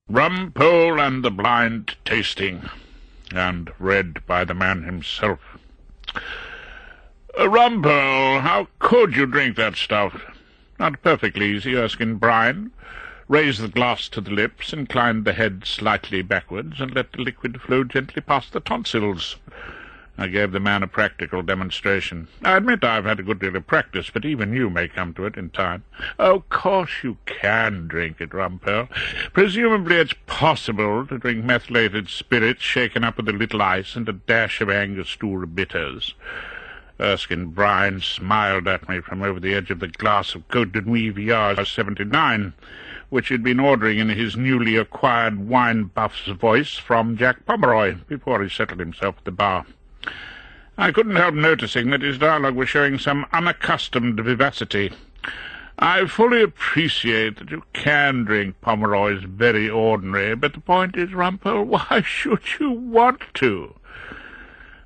Rumpole and the Blind Tasting, and read by the man himself. Rumpole, how could you drink that stuff? Not perfectly easy, Erskine Brine. Raised the glass to the lips, inclined the head slightly backwards, and let the liquid flow gently past the tonsils. I gave the man a practical demonstration. I admit I've had a good deal of practice, but even you may come to it in time. Of course you can drink it, Rumpole. Presumably it's possible to drink methylated spirits shaken up with a little ice and a dash of Angostura bitters. Erskine Brine smiled at me from over the edge of the glass of Côte de Nuit VR 79, which he'd been ordering in his newly acquired wine-buff's voice from Jack Pomeroy before he settled himself at the bar. I couldn't help noticing that his dialogue was showing some unaccustomed vivacity. I fully appreciate that you can drink Pomeroy's very ordinary, but the point is, Rumpole, why should you want to?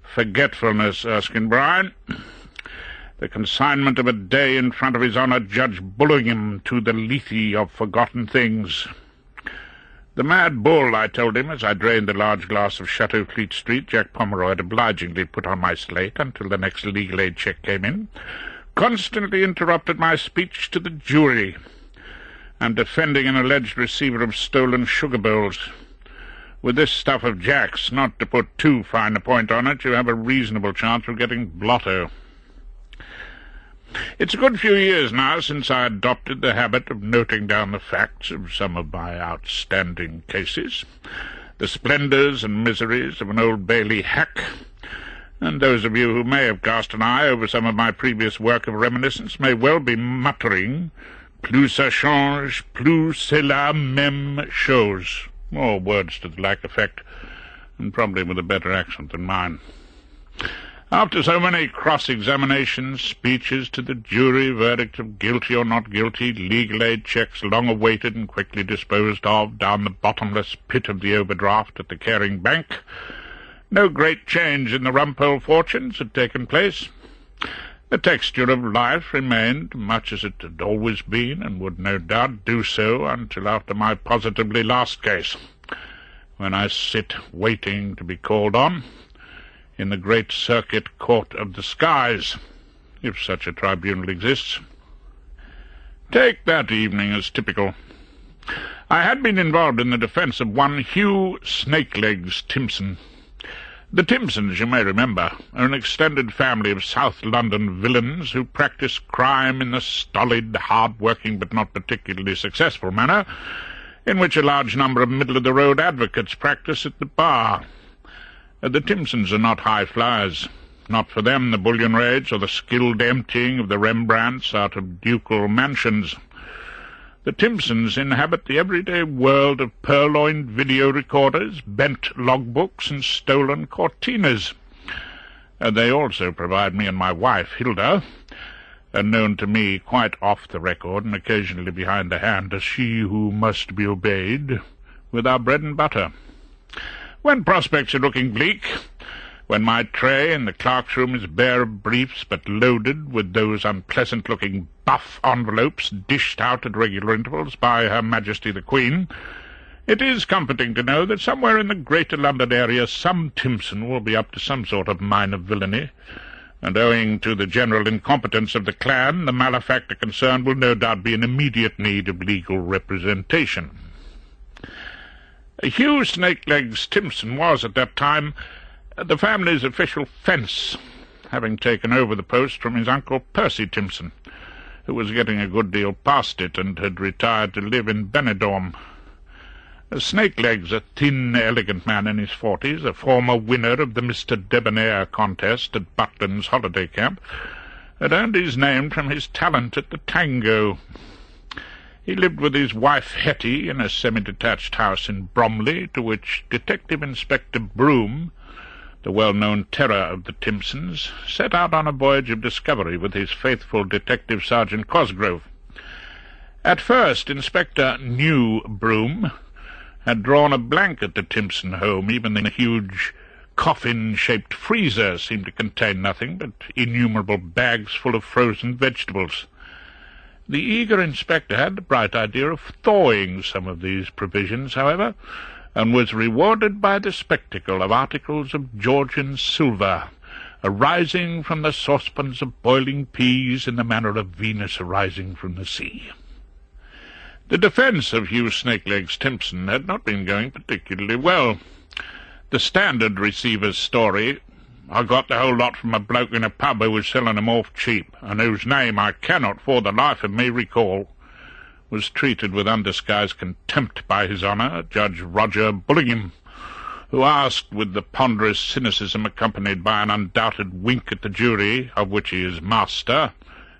Forgetfulness, Erskine Brine. The consignment of a day in front of His Honour Judge Bullingham to the lethe of forgotten things. The mad bull, I told him, as I drained the large glass of Chateau Fleet Street Jack Pomeroy had obligingly put on my slate until the next legal aid check came in, constantly interrupted my speech to the jury. I'm defending an alleged receiver of stolen sugar bowls. With this stuff of Jack's, not to put too fine a point on it, you have a reasonable chance of getting blotto. It's a good few years now since I adopted the habit of noting down the facts of some of my outstanding cases, the splendours and miseries of an Old Bailey hack, and those of you who may have cast an eye over some of my previous work of reminiscence may well be muttering, plus ça change, plus c'est la même chose, or words to the like effect, and probably with a better accent than mine. After so many cross-examinations, speeches to the jury, verdicts of guilty or not guilty, legal aid checks long awaited and quickly disposed of down the bottomless pit of the overdraft at the Caring Bank, no great change in the Rumpole fortunes had taken place. The texture of life remained much as it had always been, and would no doubt do so until after my positively last case, when I sit waiting to be called on in the great circuit court of the skies, if such a tribunal exists. Take that evening as typical. I had been involved in the defence of one Hugh Snakelegs Timpson. The Timpsons, you may remember, are an extended family of South London villains who practise crime in the stolid, hard-working but not particularly successful manner in which a large number of middle-of-the-road advocates practice at the bar. The Timpsons are not high flyers. Not for them the bullion raids or the skilled emptying of the Rembrandts out of ducal mansions. The Timpsons inhabit the everyday world of purloined video recorders, bent logbooks, and stolen cortinas. They also provide me and my wife, Hilda, known to me quite off the record and occasionally behind the hand as she who must be obeyed, with our bread and butter. When prospects are looking bleak, when my tray in the clerk's room is bare of briefs but loaded with those unpleasant-looking buff envelopes dished out at regular intervals by Her Majesty the Queen, it is comforting to know that somewhere in the Greater London area some Timpson will be up to some sort of minor villainy, and owing to the general incompetence of the clan, the malefactor concerned will no doubt be in immediate need of legal representation. Hugh Snakelegs Timpson was, at that time, the family's official fence, having taken over the post from his uncle Percy Timpson, who was getting a good deal past it and had retired to live in Benidorm. Snakelegs, a thin, elegant man in his 40s, a former winner of the Mr. Debonair contest at Butland's holiday camp, had earned his name from his talent at the tango. He lived with his wife Hetty in a semi-detached house in Bromley, to which Detective Inspector Broom, the well-known terror of the Timpsons, set out on a voyage of discovery with his faithful Detective Sergeant Cosgrove. At first, Inspector New Broom had drawn a blank at the Timpson home. Even the huge coffin-shaped freezer seemed to contain nothing but innumerable bags full of frozen vegetables. The eager inspector had the bright idea of thawing some of these provisions, however, and was rewarded by the spectacle of articles of Georgian silver, arising from the saucepans of boiling peas in the manner of Venus arising from the sea. The defence of Hugh Snakelegs Timpson had not been going particularly well. The Standard receiver's story, "I got the whole lot from a bloke in a pub who was selling 'em off cheap, and whose name I cannot for the life of me recall," was treated with undisguised contempt by His Honour, Judge Roger Bullingham, who asked, with the ponderous cynicism accompanied by an undoubted wink at the jury, of which he is master,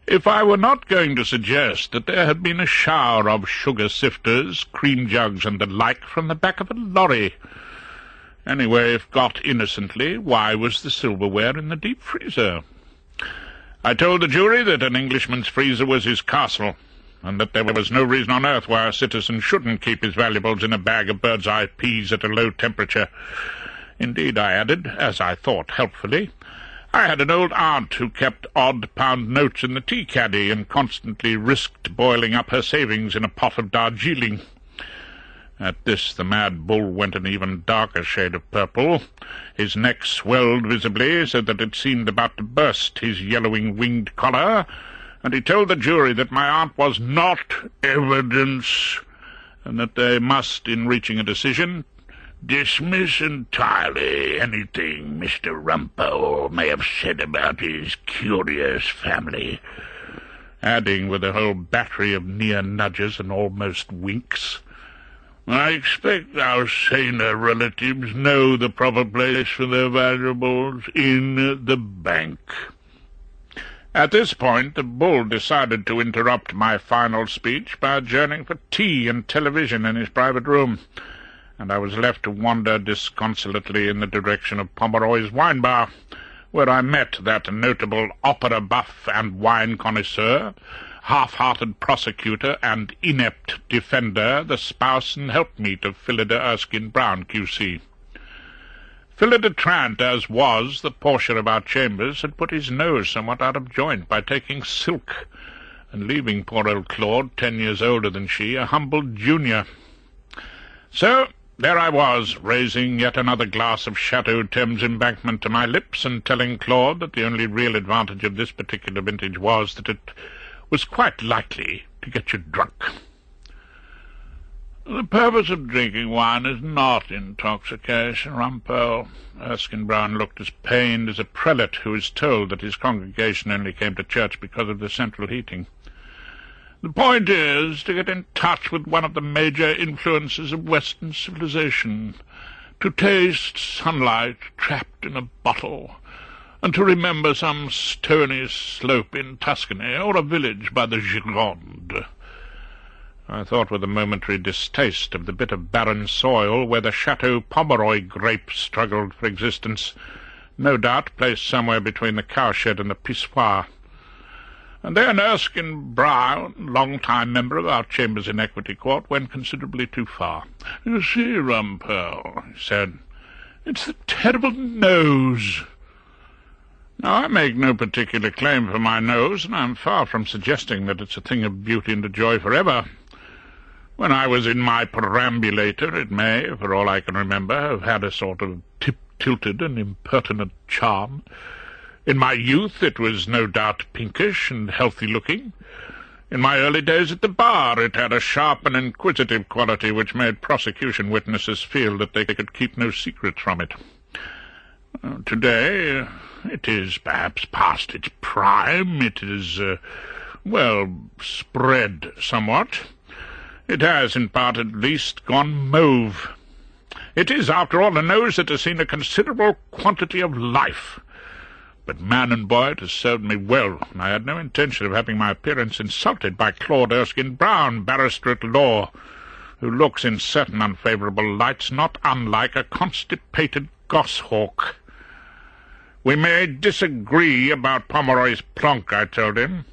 if I were not going to suggest that there had been a shower of sugar-sifters, cream-jugs, and the like from the back of a lorry. Anyway, if got innocently, why was the silverware in the deep freezer? I told the jury that an Englishman's freezer was his castle, and that there was no reason on earth why a citizen shouldn't keep his valuables in a bag of bird's-eye peas at a low temperature. Indeed, I added, as I thought helpfully, I had an old aunt who kept odd-pound notes in the tea-caddy and constantly risked boiling up her savings in a pot of Darjeeling. At this the mad bull went an even darker shade of purple. His neck swelled visibly, so that it seemed about to burst his yellowing winged collar, and he told the jury that my aunt was not evidence, and that they must, in reaching a decision, dismiss entirely anything Mr. Rumpole may have said about his curious family, adding, with a whole battery of near nudges and almost winks, "I expect our saner relatives know the proper place for their valuables in the bank." At this point the bull decided to interrupt my final speech by adjourning for tea and television in his private room, and I was left to wander disconsolately in the direction of Pomeroy's wine bar, where I met that notable opera buff and wine connoisseur, half-hearted prosecutor and inept defender, the spouse and helpmeet of Phillida Erskine Brown, Q.C. Phillida Trant, as was the Portia of our chambers, had put his nose somewhat out of joint by taking silk, and leaving poor old Claude, 10 years older than she, a humble junior. So there I was, raising yet another glass of Chateau Thames Embankment to my lips, and telling Claude that the only real advantage of this particular vintage was that it was quite likely to get you drunk. "The purpose of drinking wine is not intoxication, Rumpole." Erskine Brown looked as pained as a prelate who is told that his congregation only came to church because of the central heating. "The point is to get in touch with one of the major influences of Western civilization, to taste sunlight trapped in a bottle, and to remember some stony slope in Tuscany, or a village by the Gironde." I thought with a momentary distaste of the bit of barren soil where the Chateau Pomeroy grape struggled for existence, no doubt placed somewhere between the cowshed and the pissoir. And then Erskine Brown, long-time member of our chambers in Equity Court, went considerably too far. "You see, Rumpole," he said, "it's the terrible nose." Now, I make no particular claim for my nose, and I'm far from suggesting that it's a thing of beauty and a joy forever. When I was in my perambulator, it may, for all I can remember, have had a sort of tip-tilted and impertinent charm. In my youth it was no doubt pinkish and healthy-looking. In my early days at the bar it had a sharp and inquisitive quality which made prosecution witnesses feel that they could keep no secrets from it. Today it is perhaps past its prime. It is, spread somewhat. It has, in part at least, gone mauve. It is, after all, a nose that has seen a considerable quantity of life. But, man and boy, it has served me well, and I had no intention of having my appearance insulted by Claude Erskine Brown, barrister at law, who looks in certain unfavourable lights not unlike a constipated goshawk. "We may disagree about Pomeroy's plonk," I told him,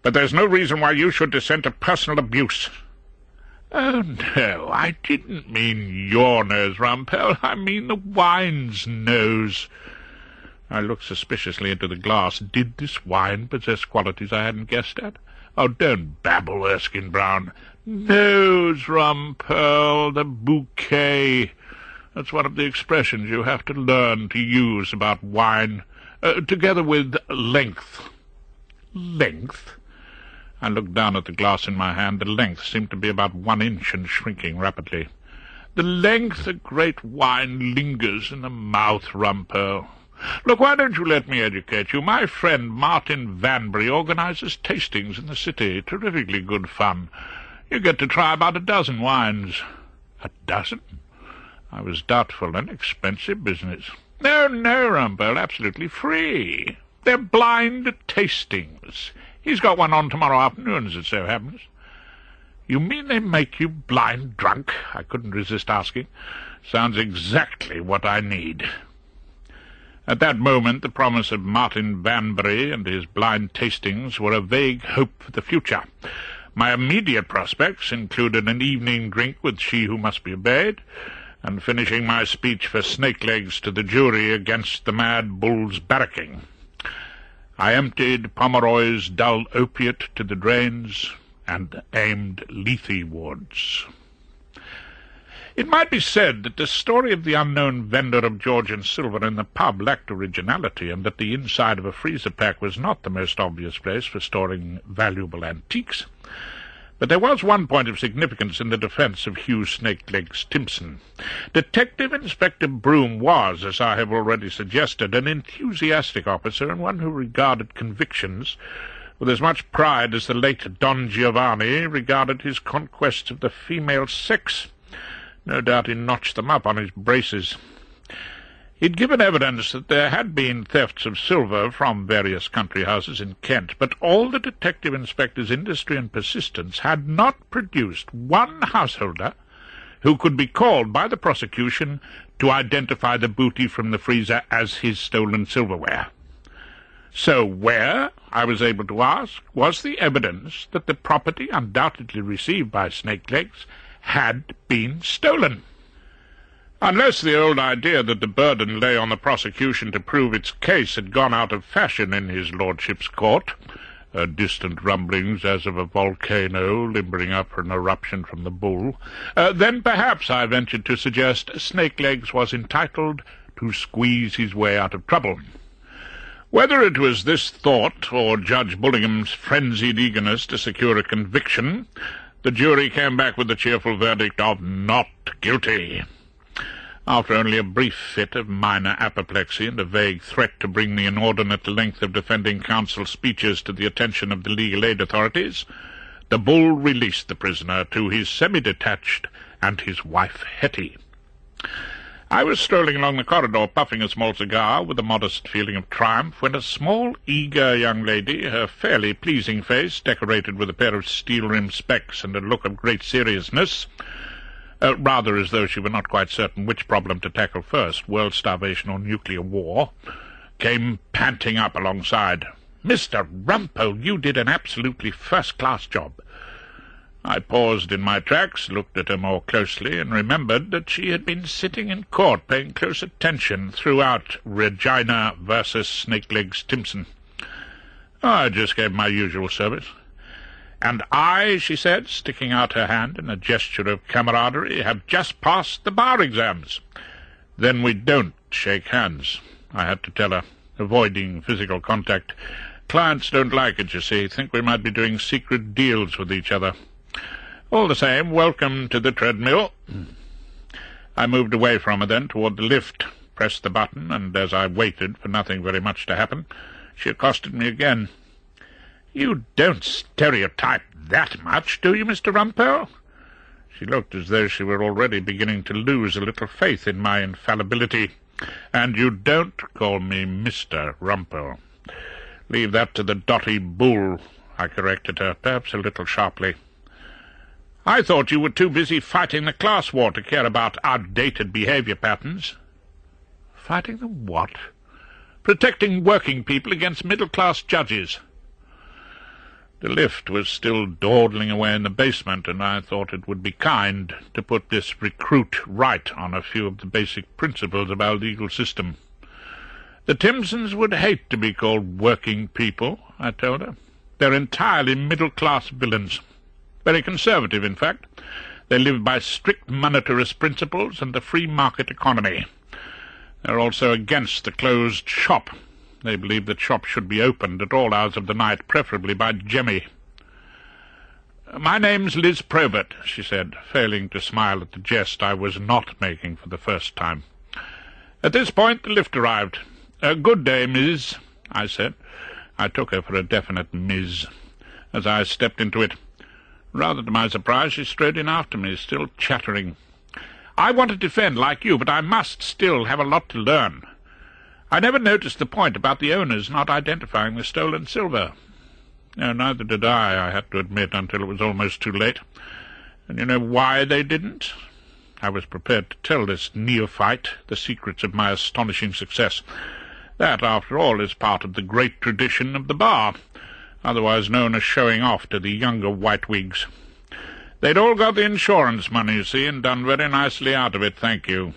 "but there's no reason why you should descend to personal abuse." "Oh, no, I didn't mean your nose, Rumpole. I mean the wine's nose." I looked suspiciously into the glass. Did this wine possess qualities I hadn't guessed at? Oh, don't babble, Erskine-Brown. Nose, Rumpole, the bouquet. That's one of the expressions you have to learn to use about wine, together with length. Length? I looked down at the glass in my hand. The length seemed to be about 1 inch and shrinking rapidly. The length a great wine lingers in the mouth, Rumpole. Look, why don't you let me educate you? My friend Martin Vanbury organizes tastings in the city. Terrifically good fun. You get to try about 12 wines. 12? I was doubtful. An expensive business. No, Rumpole, absolutely free. They're blind tastings. He's got one on tomorrow afternoon, as it so happens. You mean they make you blind drunk? I couldn't resist asking. Sounds exactly what I need. At that moment, the promise of Martin Vanbury and his blind tastings were a vague hope for the future. My immediate prospects included an evening drink with She Who Must Be Obeyed, and finishing my speech for Snakelegs to the jury against the Mad Bull's barracking. I emptied Pomeroy's dull opiate to the drains and aimed Lethewards. It might be said that the story of the unknown vendor of Georgian silver in the pub lacked originality, and that the inside of a freezer pack was not the most obvious place for storing valuable antiques. But there was one point of significance in the defence of Hugh Snakelegs Timpson. Detective Inspector Broom was, as I have already suggested, an enthusiastic officer, and one who regarded convictions with as much pride as the late Don Giovanni regarded his conquests of the female sex. No doubt he notched them up on his braces. He'd given evidence that there had been thefts of silver from various country houses in Kent, but all the detective inspector's industry and persistence had not produced one householder who could be called by the prosecution to identify the booty from the freezer as his stolen silverware. So where, I was able to ask, was the evidence that the property undoubtedly received by Snakelegs had been stolen? Unless the old idea that the burden lay on the prosecution to prove its case had gone out of fashion in his lordship's court, distant rumblings as of a volcano limbering up for an eruption from the bull, then perhaps I ventured to suggest Snakelegs was entitled to squeeze his way out of trouble. Whether it was this thought or Judge Bullingham's frenzied eagerness to secure a conviction, the jury came back with the cheerful verdict of not guilty. After only a brief fit of minor apoplexy and a vague threat to bring the inordinate length of defending counsel's speeches to the attention of the legal aid authorities, the bull released the prisoner to his semi-detached and his wife Hetty. I was strolling along the corridor, puffing a small cigar with a modest feeling of triumph, when a small, eager young lady, her fairly pleasing face decorated with a pair of steel-rimmed specs and a look of great seriousness, rather as though she were not quite certain which problem to tackle first, world starvation or nuclear war, came panting up alongside. "Mr. Rumpole, you did an absolutely first-class job." I paused in my tracks, looked at her more closely, and remembered that she had been sitting in court paying close attention throughout Regina versus Snakelegs Timpson. I just gave my usual service. "And I," she said, sticking out her hand in a gesture of camaraderie, "have just passed the bar exams." "Then we don't shake hands," I had to tell her, avoiding physical contact. "Clients don't like it, you see, think we might be doing secret deals with each other. All the same, welcome to the treadmill." I moved away from her then toward the lift, pressed the button, and as I waited for nothing very much to happen, she accosted me again. "You don't stereotype that much, do you, Mr. Rumpole?" She looked as though she were already beginning to lose a little faith in my infallibility. "And you don't call me Mr. Rumpole." "Leave that to the dotty bull," I corrected her, perhaps a little sharply. "I thought you were too busy fighting the class war to care about outdated behaviour patterns." "Fighting the what?" "Protecting working people against middle-class judges." The lift was still dawdling away in the basement, and I thought it would be kind to put this recruit right on a few of the basic principles of our legal system. "The Timpsons would hate to be called working people," I told her. They're entirely middle-class villains. Very conservative, in fact. They live by strict monetarist principles and the free market economy. They're also against the closed shop. They believe that shops should be opened at all hours of the night, preferably by Jemmy. "My name's Liz Probert," she said, failing to smile at the jest I was not making for the first time. At this point the lift arrived. "Good day, Miss," I said. I took her for a definite Miss as I stepped into it. Rather to my surprise, she strode in after me, still chattering. "I want to defend like you, but I must still have a lot to learn. I never noticed the point about the owners not identifying the stolen silver." No, neither did I had to admit, until it was almost too late. And you know why they didn't? I was prepared to tell this neophyte the secrets of my astonishing success. That, after all, is part of the great tradition of the bar, otherwise known as showing off to the younger whitewigs. They'd all got the insurance money, you see, and done very nicely out of it, thank you.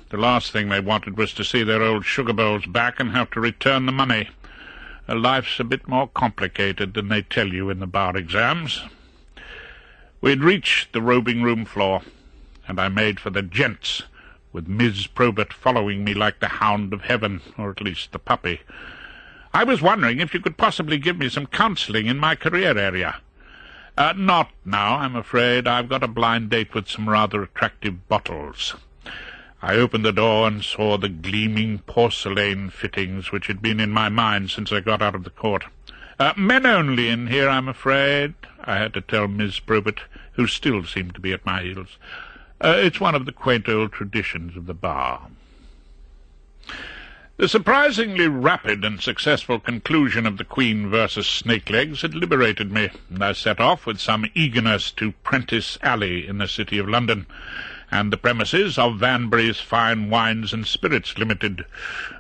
The last thing they wanted was to see their old sugar bowls back and have to return the money. Life's a bit more complicated than they tell you in the bar exams. We'd reached the robing room floor, and I made for the gents, with Miss Probert following me like the hound of heaven, or at least the puppy. "I was wondering if you could possibly give me some counselling in my career area." Not now, I'm afraid. I've got a blind date with some rather attractive bottles." I opened the door and saw the gleaming porcelain fittings which had been in my mind since I got out of the court. Men only in here, I'm afraid," I had to tell Miss Probert, who still seemed to be at my heels. It's one of the quaint old traditions of the bar." The surprisingly rapid and successful conclusion of the Queen versus Snakelegs had liberated me, and I set off with some eagerness to Prentice Alley in the City of London, and the premises of Vanbury's Fine Wines and Spirits Limited,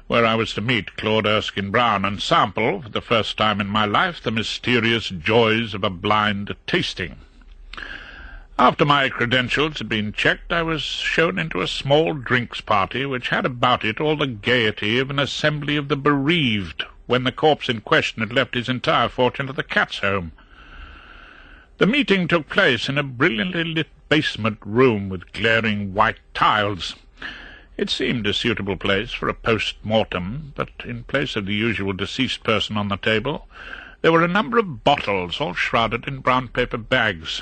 where I was to meet Claude Erskine-Brown and sample, for the first time in my life, the mysterious joys of a blind tasting. After my credentials had been checked, I was shown into a small drinks party which had about it all the gaiety of an assembly of the bereaved when the corpse in question had left his entire fortune at the Cats' Home. The meeting took place in a brilliantly lit basement room with glaring white tiles. It seemed a suitable place for a post-mortem, but in place of the usual deceased person on the table, there were a number of bottles, all shrouded in brown paper bags.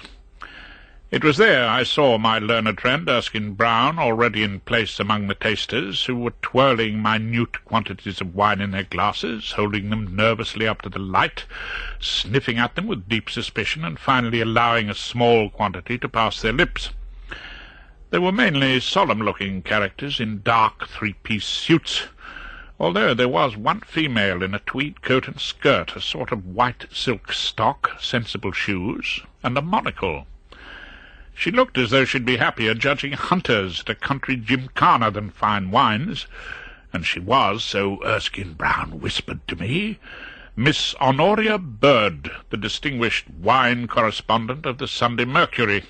It was there I saw my learned friend Erskine-Brown already in place among the tasters, who were twirling minute quantities of wine in their glasses, holding them nervously up to the light, sniffing at them with deep suspicion, and finally allowing a small quantity to pass their lips. They were mainly solemn-looking characters in dark three-piece suits, although there was one female in a tweed coat and skirt, a sort of white silk stock, sensible shoes, and a monocle. She looked as though she'd be happier judging hunters at a country gymkhana than fine wines, and she was, so Erskine-Brown whispered to me, Miss Honoria Bird, the distinguished wine correspondent of the Sunday Mercury.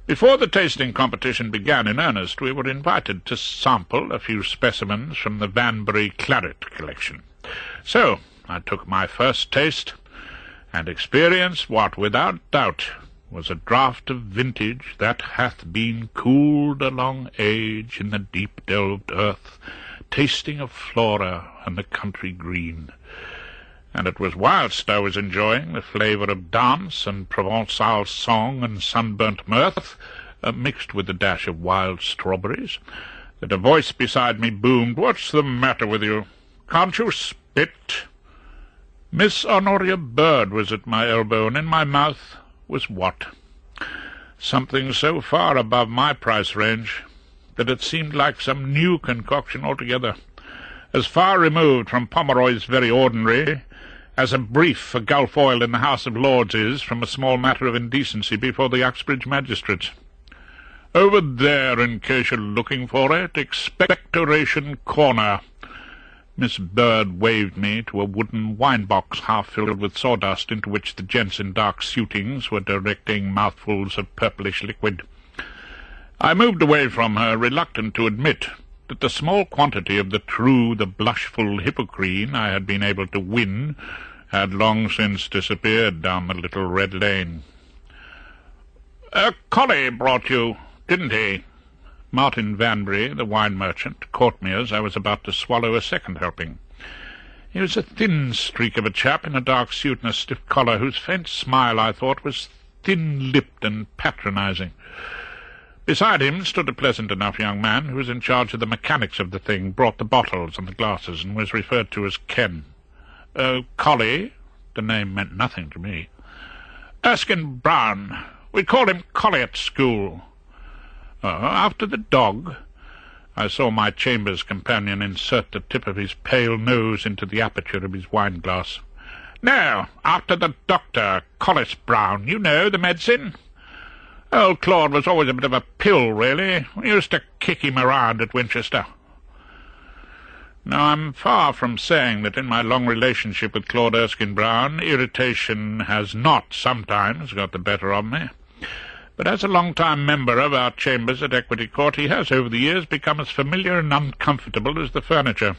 Before the tasting competition began in earnest, we were invited to sample a few specimens from the Vanbury Claret collection. So I took my first taste, and experienced what, without doubt, was a draught of vintage that hath been cooled a long age in the deep-delved earth, tasting of flora and the country green. And it was whilst I was enjoying the flavour of dance and Provençal song and sunburnt mirth, mixed with a dash of wild strawberries, that a voice beside me boomed, "What's the matter with you? Can't you spit?" Miss Honoria Bird was at my elbow, and in my mouth was what? Something so far above my price range that it seemed like some new concoction altogether, as far removed from Pomeroy's very ordinary as a brief for Gulf oil in the House of Lords is from a small matter of indecency before the Uxbridge magistrates. Over there, in case you're looking for it, Expectoration Corner. Miss Bird waved me to a wooden wine-box half filled with sawdust, into which the gents in dark suitings were directing mouthfuls of purplish liquid. I moved away from her, reluctant to admit that the small quantity of the blushful hippocrene I had been able to win had long since disappeared down the little red lane. "A collie brought you, didn't he?" Martin Vanbury, the wine merchant, caught me as I was about to swallow a second helping. He was a thin streak of a chap in a dark suit and a stiff collar, whose faint smile, I thought, was thin-lipped and patronizing. Beside him stood a pleasant enough young man who was in charge of the mechanics of the thing, brought the bottles and the glasses, and was referred to as Ken. Collie? The name meant nothing to me. Erskine Brown. We called him Collie at school. After the dog? I saw my Chambers companion insert the tip of his pale nose into the aperture of his wine-glass. "No, after the doctor, Collis Brown. You know, the medicine. Old Claude was always a bit of a pill, really. We used to kick him around at Winchester." Now, I'm far from saying that in my long relationship with Claude Erskine Brown, irritation has not sometimes got the better of me. But as a long-time member of our chambers at Equity Court, he has over the years become as familiar and uncomfortable as the furniture.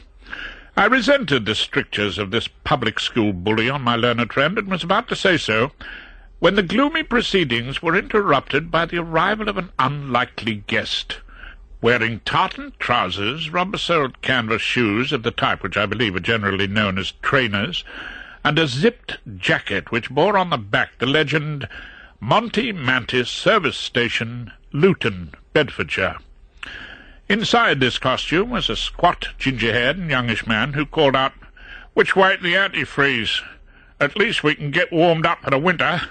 I resented the strictures of this public school bully on my learned friend, and was about to say so, when the gloomy proceedings were interrupted by the arrival of an unlikely guest, wearing tartan trousers, rubber-soled canvas shoes of the type which I believe are generally known as trainers, and a zipped jacket which bore on the back the legend, "Monty Mantis Service Station, Luton, Bedfordshire." Inside this costume was a squat, ginger-haired and youngish man who called out, "Which way to the antifreeze? At least we can get warmed up for the winter."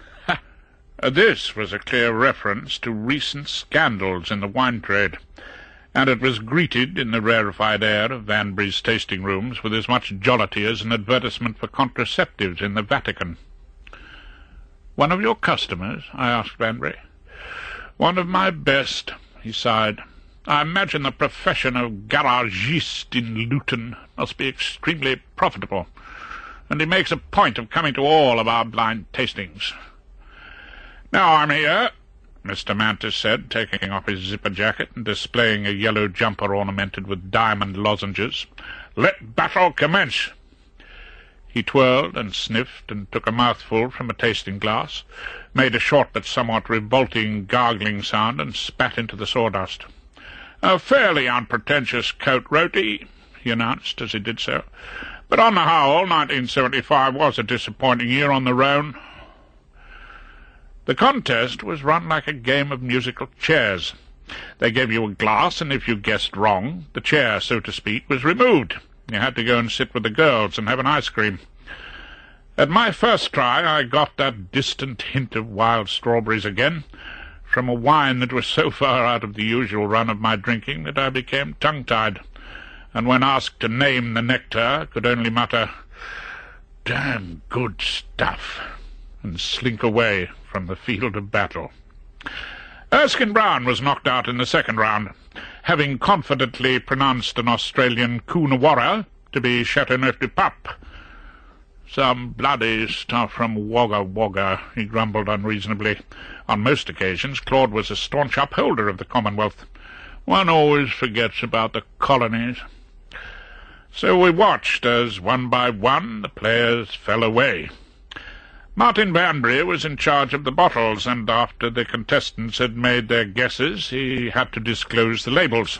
This was a clear reference to recent scandals in the wine trade, and it was greeted in the rarefied air of Vanbury's tasting rooms with as much jollity as an advertisement for contraceptives in the Vatican. "One of your customers?" I asked Vanbury. "One of my best," he sighed. "I imagine the profession of garagiste in Luton must be extremely profitable, and he makes a point of coming to all of our blind tastings." "Now I'm here," Mr. Mantis said, taking off his zipper jacket and displaying a yellow jumper ornamented with diamond lozenges. "Let battle commence." He twirled and sniffed and took a mouthful from a tasting-glass, made a short but somewhat revolting gargling sound, and spat into the sawdust. "A fairly unpretentious coat roti," he announced as he did so. "But on the whole, 1975 was a disappointing year on the Rhone." The contest was run like a game of musical chairs. They gave you a glass, and if you guessed wrong, the chair, so to speak, was removed. You had to go and sit with the girls and have an ice cream. At my first try I got that distant hint of wild strawberries again, from a wine that was so far out of the usual run of my drinking that I became tongue-tied, and when asked to name the nectar could only mutter, "Damn good stuff," and slink away from the field of battle. Erskine Brown was knocked out in the second round, having confidently pronounced an Australian Coonawarra to be Chateauneuf du Pape. "Some bloody stuff from Wagga Wagga," he grumbled unreasonably. On most occasions Claude was a staunch upholder of the Commonwealth. "One always forgets about the colonies." So we watched as, one by one, the players fell away. Martin Vanbury was in charge of the bottles, and after the contestants had made their guesses, he had to disclose the labels.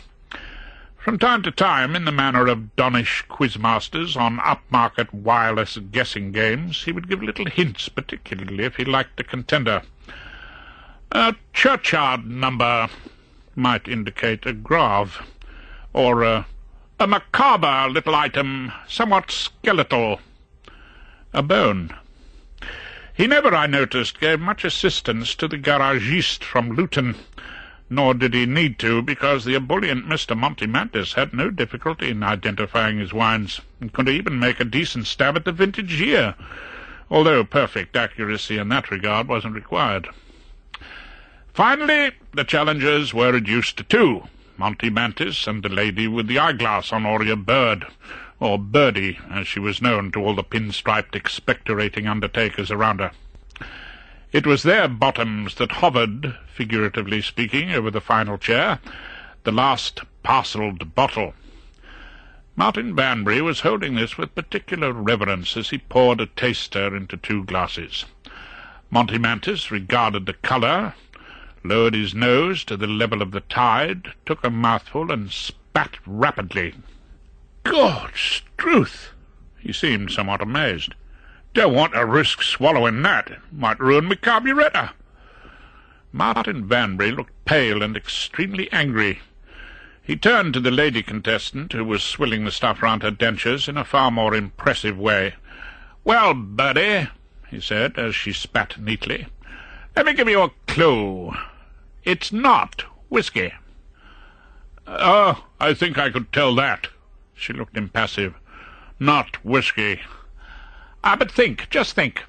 From time to time, in the manner of donnish quizmasters on upmarket wireless guessing games, he would give little hints, particularly if he liked the contender. A churchyard number might indicate a grave, or a macabre little item, somewhat skeletal, a bone. He never, I noticed, gave much assistance to the garagiste from Luton, nor did he need to, because the ebullient Mr. Monty Mantis had no difficulty in identifying his wines, and could even make a decent stab at the vintage year, although perfect accuracy in that regard wasn't required. Finally, the challengers were reduced to two, Monty Mantis and the lady with the eyeglass, Honoria Bird, or Birdie, as she was known to all the pinstriped expectorating undertakers around her. It was their bottoms that hovered, figuratively speaking, over the final chair, the last parcelled bottle. Martin Banbury was holding this with particular reverence as he poured a taster into 2 glasses. Monty Mantis regarded the colour, lowered his nose to the level of the tide, took a mouthful, and spat rapidly. "God's truth!" He seemed somewhat amazed. "Don't want to risk swallowing that. Might ruin my carburettor." Martin Banbury looked pale and extremely angry. He turned to the lady contestant, who was swilling the stuff round her dentures in a far more impressive way. "Well, Bertie," he said, as she spat neatly, "let me give you a clue. It's not whisky." "Oh, I think I could tell that." She looked impassive. "Not whisky." But think, just think."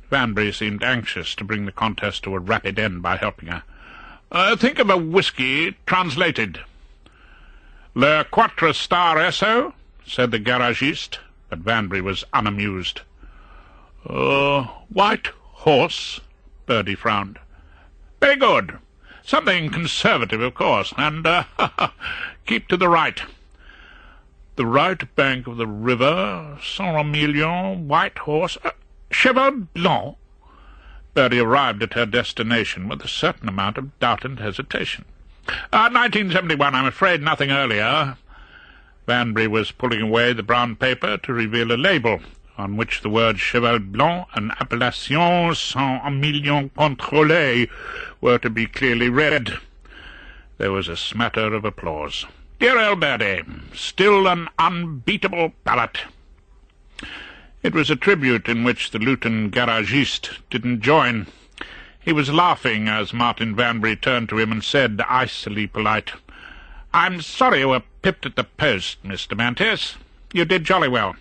Banbury seemed anxious to bring the contest to a rapid end by helping her. "Think of a whisky translated." "Le Quatre Star Esso," said the garagiste, but Banbury was unamused. White Horse," Bertie frowned. "Very good. Something conservative, of course, and, keep to the right." "The right bank of the river, Saint-Emilion, White Horse, Cheval Blanc." Bertie arrived at her destination with a certain amount of doubt and hesitation. 1971, I'm afraid, nothing earlier." Banbury was pulling away the brown paper to reveal a label, on which the words Cheval Blanc and Appellation Saint-Emilion Contrôlé were to be clearly read. There was a smatter of applause. "Dear old Bertie, still an unbeatable palate." It was a tribute in which the Luton garagiste didn't join. He was laughing as Martin Banbury turned to him and said, icily polite, "I'm sorry you were pipped at the post, Mr. Mantis. You did jolly well.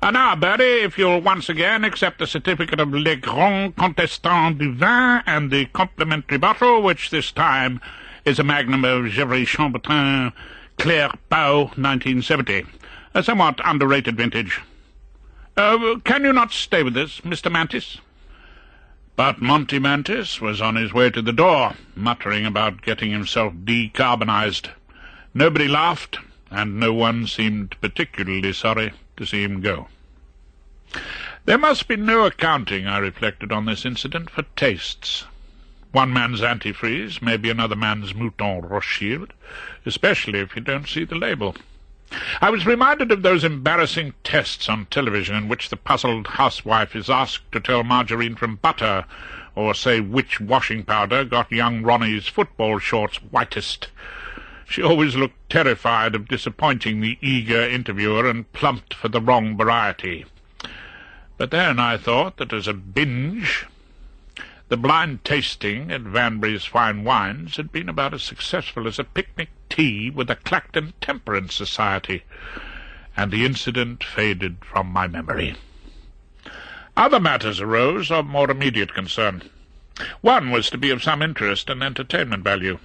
Now, Bertie, if you'll once again accept the certificate of Le Grand Contestant du Vin and the complimentary bottle, which this time is a magnum of Gevrey Chambertin Claire Pau 1970, a somewhat underrated vintage. Can you not stay with us, Mr. Mantis?" But Monty Mantis was on his way to the door, muttering about getting himself decarbonized. Nobody laughed, and no one seemed particularly sorry to see him go. There must be no accounting, I reflected on this incident, for tastes. One man's antifreeze may be another man's Mouton Rothschild, especially if you don't see the label. I was reminded of those embarrassing tests on television in which the puzzled housewife is asked to tell margarine from butter, or say which washing powder got young Ronnie's football shorts whitest. She always looked terrified of disappointing the eager interviewer and plumped for the wrong variety. But then I thought that as a binge, the blind tasting at Banbury's Fine Wines had been about as successful as a picnic tea with the Clacton Temperance Society, and the incident faded from my memory. Other matters arose of more immediate concern. One was to be of some interest and entertainment value.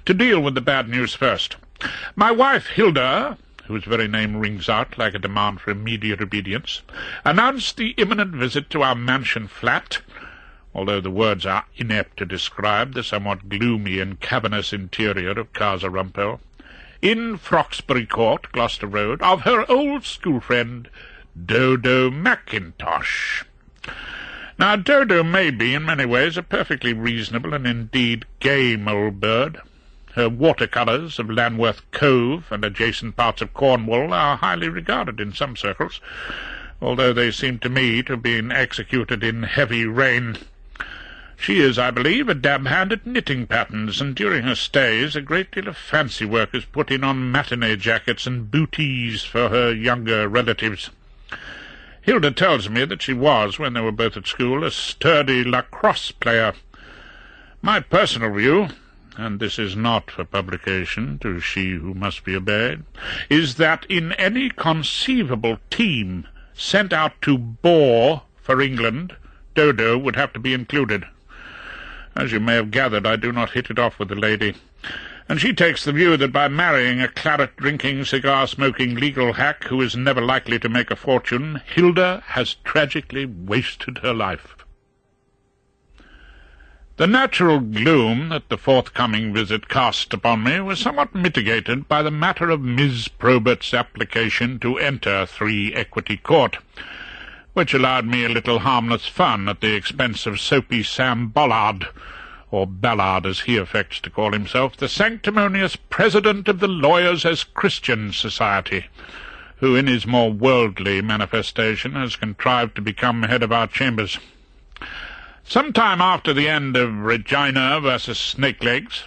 To deal with the bad news first. My wife, Hilda, whose very name rings out like a demand for immediate obedience, announced the imminent visit to our mansion flat, although the words are inept to describe the somewhat gloomy and cavernous interior of Casa Rumpole, in Froxbury Court, Gloucester Road, of her old school friend, Dodo Mackintosh. Now, Dodo may be, in many ways, a perfectly reasonable and indeed game old bird. Her watercolours of Lanworth Cove and adjacent parts of Cornwall are highly regarded in some circles, although they seem to me to have been executed in heavy rain. She is, I believe, a dab-hand at knitting patterns, and during her stays a great deal of fancy work is put in on matinee jackets and bootees for her younger relatives. Hilda tells me that she was, when they were both at school, a sturdy lacrosse player. My personal view, and this is not for publication to she who must be obeyed, is that in any conceivable team sent out to bore for England, Dodo would have to be included. As you may have gathered, I do not hit it off with the lady, and she takes the view that by marrying a claret-drinking, cigar-smoking legal hack who is never likely to make a fortune, Hilda has tragically wasted her life. The natural gloom that the forthcoming visit cast upon me was somewhat mitigated by the matter of Miss Probert's application to enter 3 Equity Court, which allowed me a little harmless fun at the expense of Soapy Sam Bollard, or Ballard as he affects to call himself, the sanctimonious president of the Lawyers as Christians Society, who in his more worldly manifestation has contrived to become head of our chambers. Some time after the end of Regina versus Snakelegs,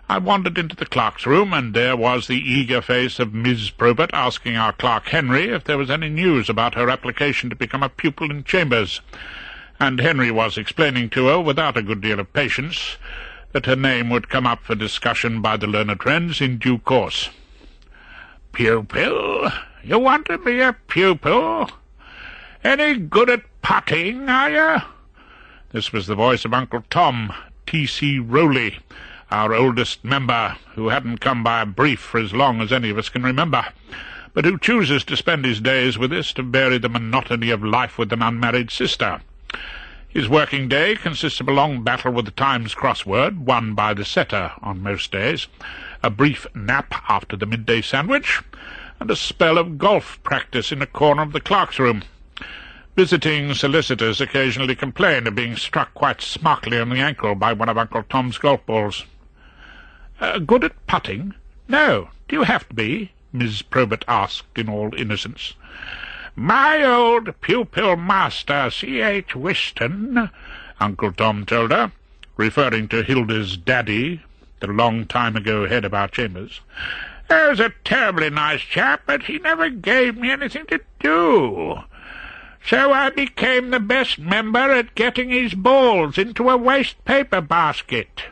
I wandered into the clerk's room, and there was the eager face of Miss Probert asking our clerk Henry if there was any news about her application to become a pupil in chambers, and Henry was explaining to her, without a good deal of patience, that her name would come up for discussion by the learned friends in due course. "Pupil? You want to be a pupil? Any good at putting, are you?" This was the voice of Uncle Tom, T.C. Rowley, our oldest member, who hadn't come by a brief for as long as any of us can remember, but who chooses to spend his days with us to vary the monotony of life with an unmarried sister. His working day consists of a long battle with the Times crossword, won by the setter on most days, a brief nap after the midday sandwich, and a spell of golf practice in a corner of the clerk's room. Visiting solicitors occasionally complain of being struck quite smartly on the ankle by one of Uncle Tom's golf balls. "Good at putting? No. Do you have to be?" Miss Probert asked in all innocence. "My old pupil master, C.H. Whiston," Uncle Tom told her, referring to Hilda's daddy, the long-time-ago head of our chambers. "He was a terribly nice chap, but he never gave me anything to do. So I became the best member at getting his balls into a waste-paper basket."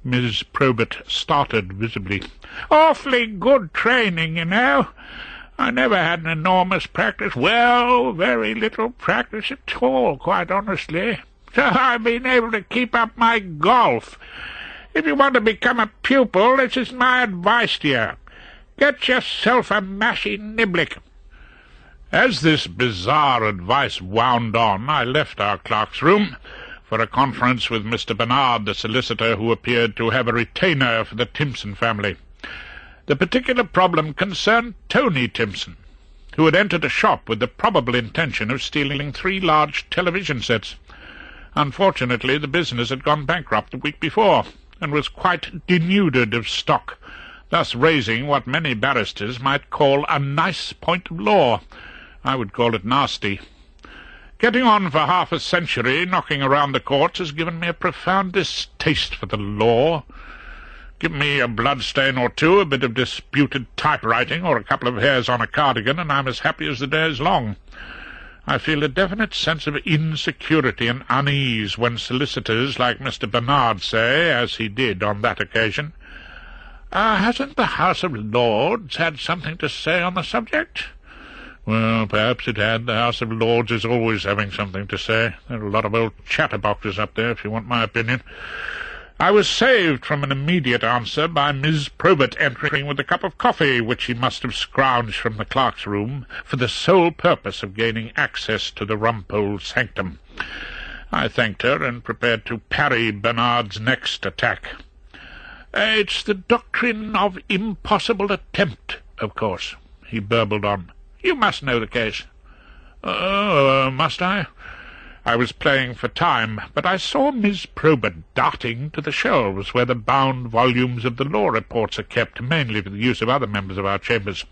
Miss Probert started visibly. "Awfully good training, you know. I never had an enormous practice. Well, very little practice at all, quite honestly. So I've been able to keep up my golf. If you want to become a pupil, this is my advice to you. Get yourself a mashy niblick." As this bizarre advice wound on, I left our clerk's room for a conference with Mr. Bernard, the solicitor, who appeared to have a retainer for the Timpson family. The particular problem concerned Tony Timpson, who had entered a shop with the probable intention of stealing 3 large television sets. Unfortunately, the business had gone bankrupt the week before, and was quite denuded of stock, thus raising what many barristers might call a nice point of law. I would call it nasty. Getting on for half a century, knocking around the courts, has given me a profound distaste for the law. Give me a bloodstain or two, a bit of disputed typewriting, or a couple of hairs on a cardigan, and I'm as happy as the day is long. I feel a definite sense of insecurity and unease when solicitors like Mr. Bernard say, as he did on that occasion, "Hasn't the House of Lords had something to say on the subject?" Well, perhaps it had. The House of Lords is always having something to say. There are a lot of old chatterboxes up there, if you want my opinion. I was saved from an immediate answer by Miss Probert entering with a cup of coffee, which she must have scrounged from the clerk's room for the sole purpose of gaining access to the Rumpole sanctum. I thanked her and prepared to parry Bernard's next attack. "It's the doctrine of impossible attempt, of course," he burbled on. "You must know the case." Must I?" I was playing for time, but I saw Miss Probert darting to the shelves where the bound volumes of the law reports are kept, mainly for the use of other members of our chambers.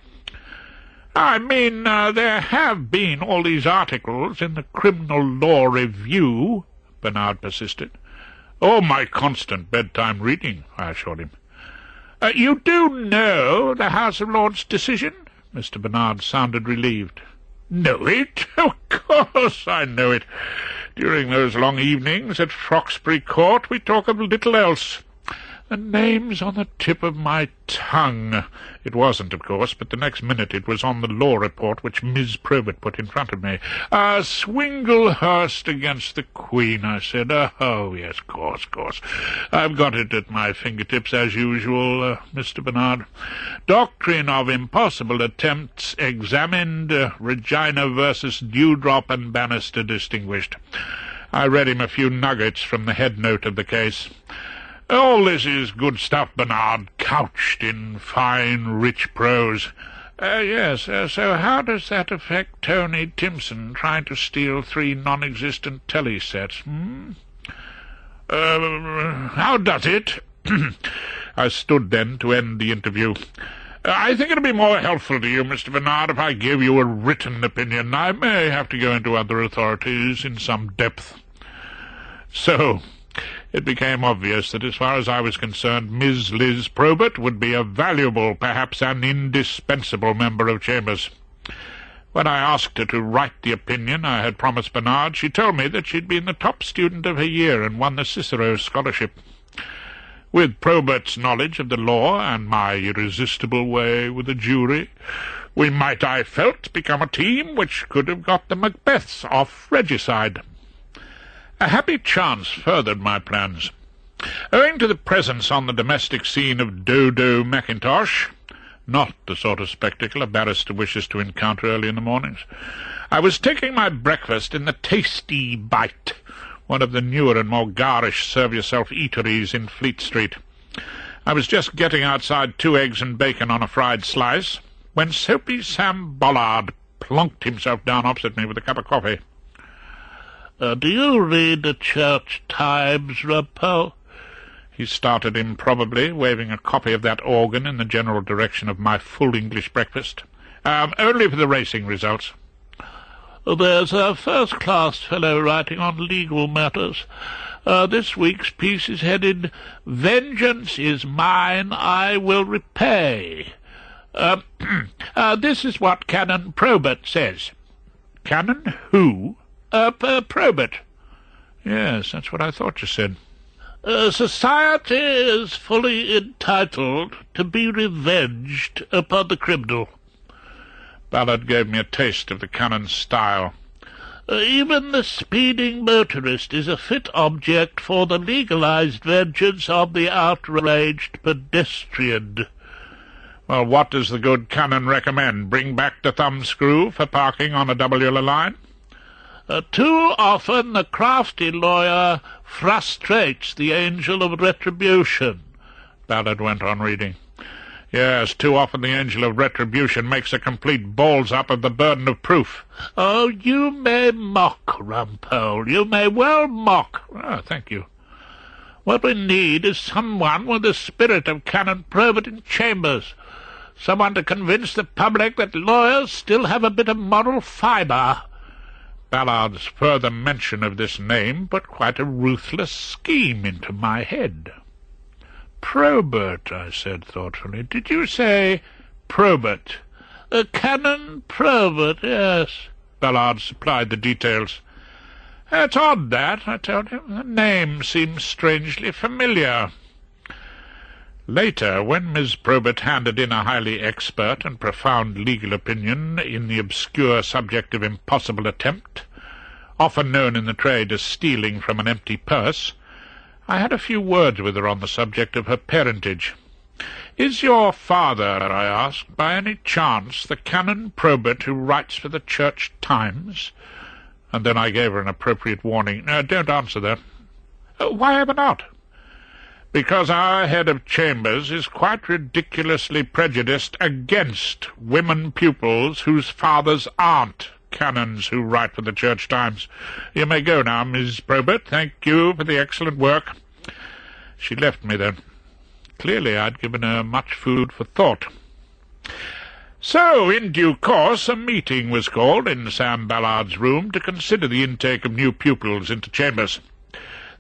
"I mean, there have been all these articles in the Criminal Law Review," Bernard persisted. "Oh, my constant bedtime reading," I assured him. "You do know the House of Lords' decision?" Mr. Bernard sounded relieved. "Know it? Of course I know it. During those long evenings at Froxbury Court we talk of little else. The name's on the tip of my tongue." It wasn't, of course, but the next minute it was on the law report which Miss Probert put in front of me. "Swinglehurst against the Queen," I said. "Oh, yes, course. I've got it at my fingertips, as usual, Mr. Bernard. Doctrine of impossible attempts examined, Regina versus Dewdrop and Bannister distinguished. I read him a few nuggets from the head note of the case. "All this is good stuff, Bernard, couched in fine, rich prose." Yes, so how does that affect Tony Timpson trying to steal 3 non-existent telesets, How does it?" I stood then to end the interview. "I think it'd be more helpful to you, Mr. Bernard, if I gave you a written opinion. I may have to go into other authorities in some depth." So it became obvious that as far as I was concerned, Ms. Liz Probert would be a valuable, perhaps an indispensable member of Chambers. When I asked her to write the opinion I had promised Bernard, she told me that she'd been the top student of her year and won the Cicero Scholarship. With Probert's knowledge of the law and my irresistible way with a jury, we might, I felt, become a team which could have got the Macbeths off regicide. A happy chance furthered my plans. Owing to the presence on the domestic scene of Dodo Mackintosh, not the sort of spectacle a barrister wishes to encounter early in the mornings, I was taking my breakfast in the Tasty Bite, one of the newer and more garish serve-yourself eateries in Fleet Street. I was just getting outside 2 eggs and bacon on a fried slice, when Soapy Sam Bollard plunked himself down opposite me with a cup of coffee. "Do you read the Church Times, Rumpole?" He started improbably, waving a copy of that organ in the general direction of my full English breakfast. Only for the racing results." "There's a first-class fellow writing on legal matters. This week's piece is headed, 'Vengeance is mine, I will repay.' This is what Canon Probert says." "Canon who?" Probert." "Yes, that's what I thought you said." "Society is fully entitled to be revenged upon the criminal." Ballard gave me a taste of the canon's style. "Even the speeding motorist is a fit object for the legalized vengeance of the outraged pedestrian." "Well, what does the good canon recommend? Bring back the thumbscrew for parking on a double yellow line?" "Too often the crafty lawyer frustrates the angel of retribution," Ballard went on reading. "Yes, too often the angel of retribution makes a complete balls-up of the burden of proof." "Oh, you may mock, Rumpole, you may well mock." Thank you. "What we need is someone with the spirit of Canon Probert in Chambers, someone to convince the public that lawyers still have a bit of moral fibre." Ballard's further mention of this name put quite a ruthless scheme into my head. "Probert," I said thoughtfully. "Did you say Probert?" "Canon Probert, yes." Ballard supplied the details. "It's odd, that," I told him. "The name seems strangely familiar." Later, when Miss Probert handed in a highly expert and profound legal opinion in the obscure subject of impossible attempt, often known in the trade as stealing from an empty purse, I had a few words with her on the subject of her parentage. "Is your father," I asked, "by any chance the Canon Probert who writes for the Church Times?" And then I gave her an appropriate warning. "Don't answer that." "Why ever not?" "Because our head of chambers is quite ridiculously prejudiced against women pupils whose fathers aren't canons who write for the Church Times. You may go now, Miss Probert. Thank you for the excellent work." She left me then. Clearly I'd given her much food for thought. So, in due course, a meeting was called in Sam Ballard's room to consider the intake of new pupils into Chambers.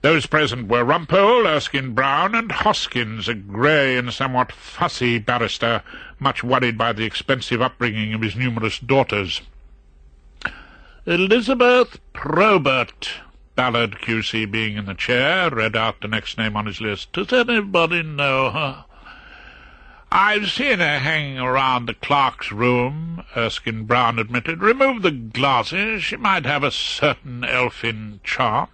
Those present were Rumpole, Erskine-Brown, and Hoskins, a grey and somewhat fussy barrister, much worried by the expensive upbringing of his numerous daughters. "Elizabeth Probert," Ballard, Q.C., being in the chair, read out the next name on his list. "Does anybody know her?" "I've seen her hanging around the clerk's room," Erskine-Brown admitted. "Remove the glasses. She might have a certain elfin charm."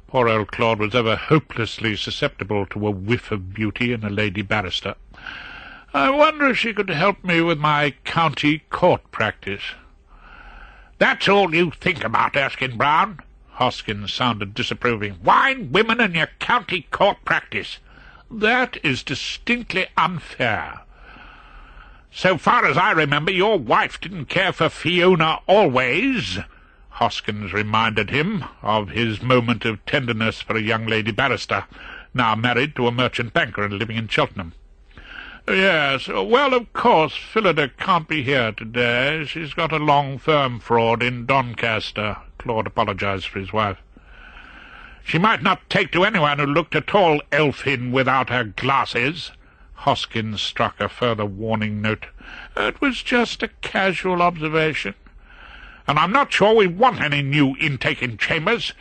Poor old Claude was ever hopelessly susceptible to a whiff of beauty in a lady barrister. "I wonder if she could help me with my county court practice." "That's all you think about, Erskine-Brown?" Hoskins sounded disapproving. "Wine, women, and your county court practice. That is distinctly unfair. So far as I remember, your wife didn't care for Fiona always." Hoskins reminded him of his moment of tenderness for a young lady barrister, now married to a merchant banker and living in Cheltenham. "Yes, well, of course, Phillida can't be here today. She's got a long firm fraud in Doncaster." Claude apologized for his wife. "She might not take to anyone who looked at all elfin without her glasses." Hoskins struck a further warning note. "It was just a casual observation. And I'm not sure we want any new intake in chambers,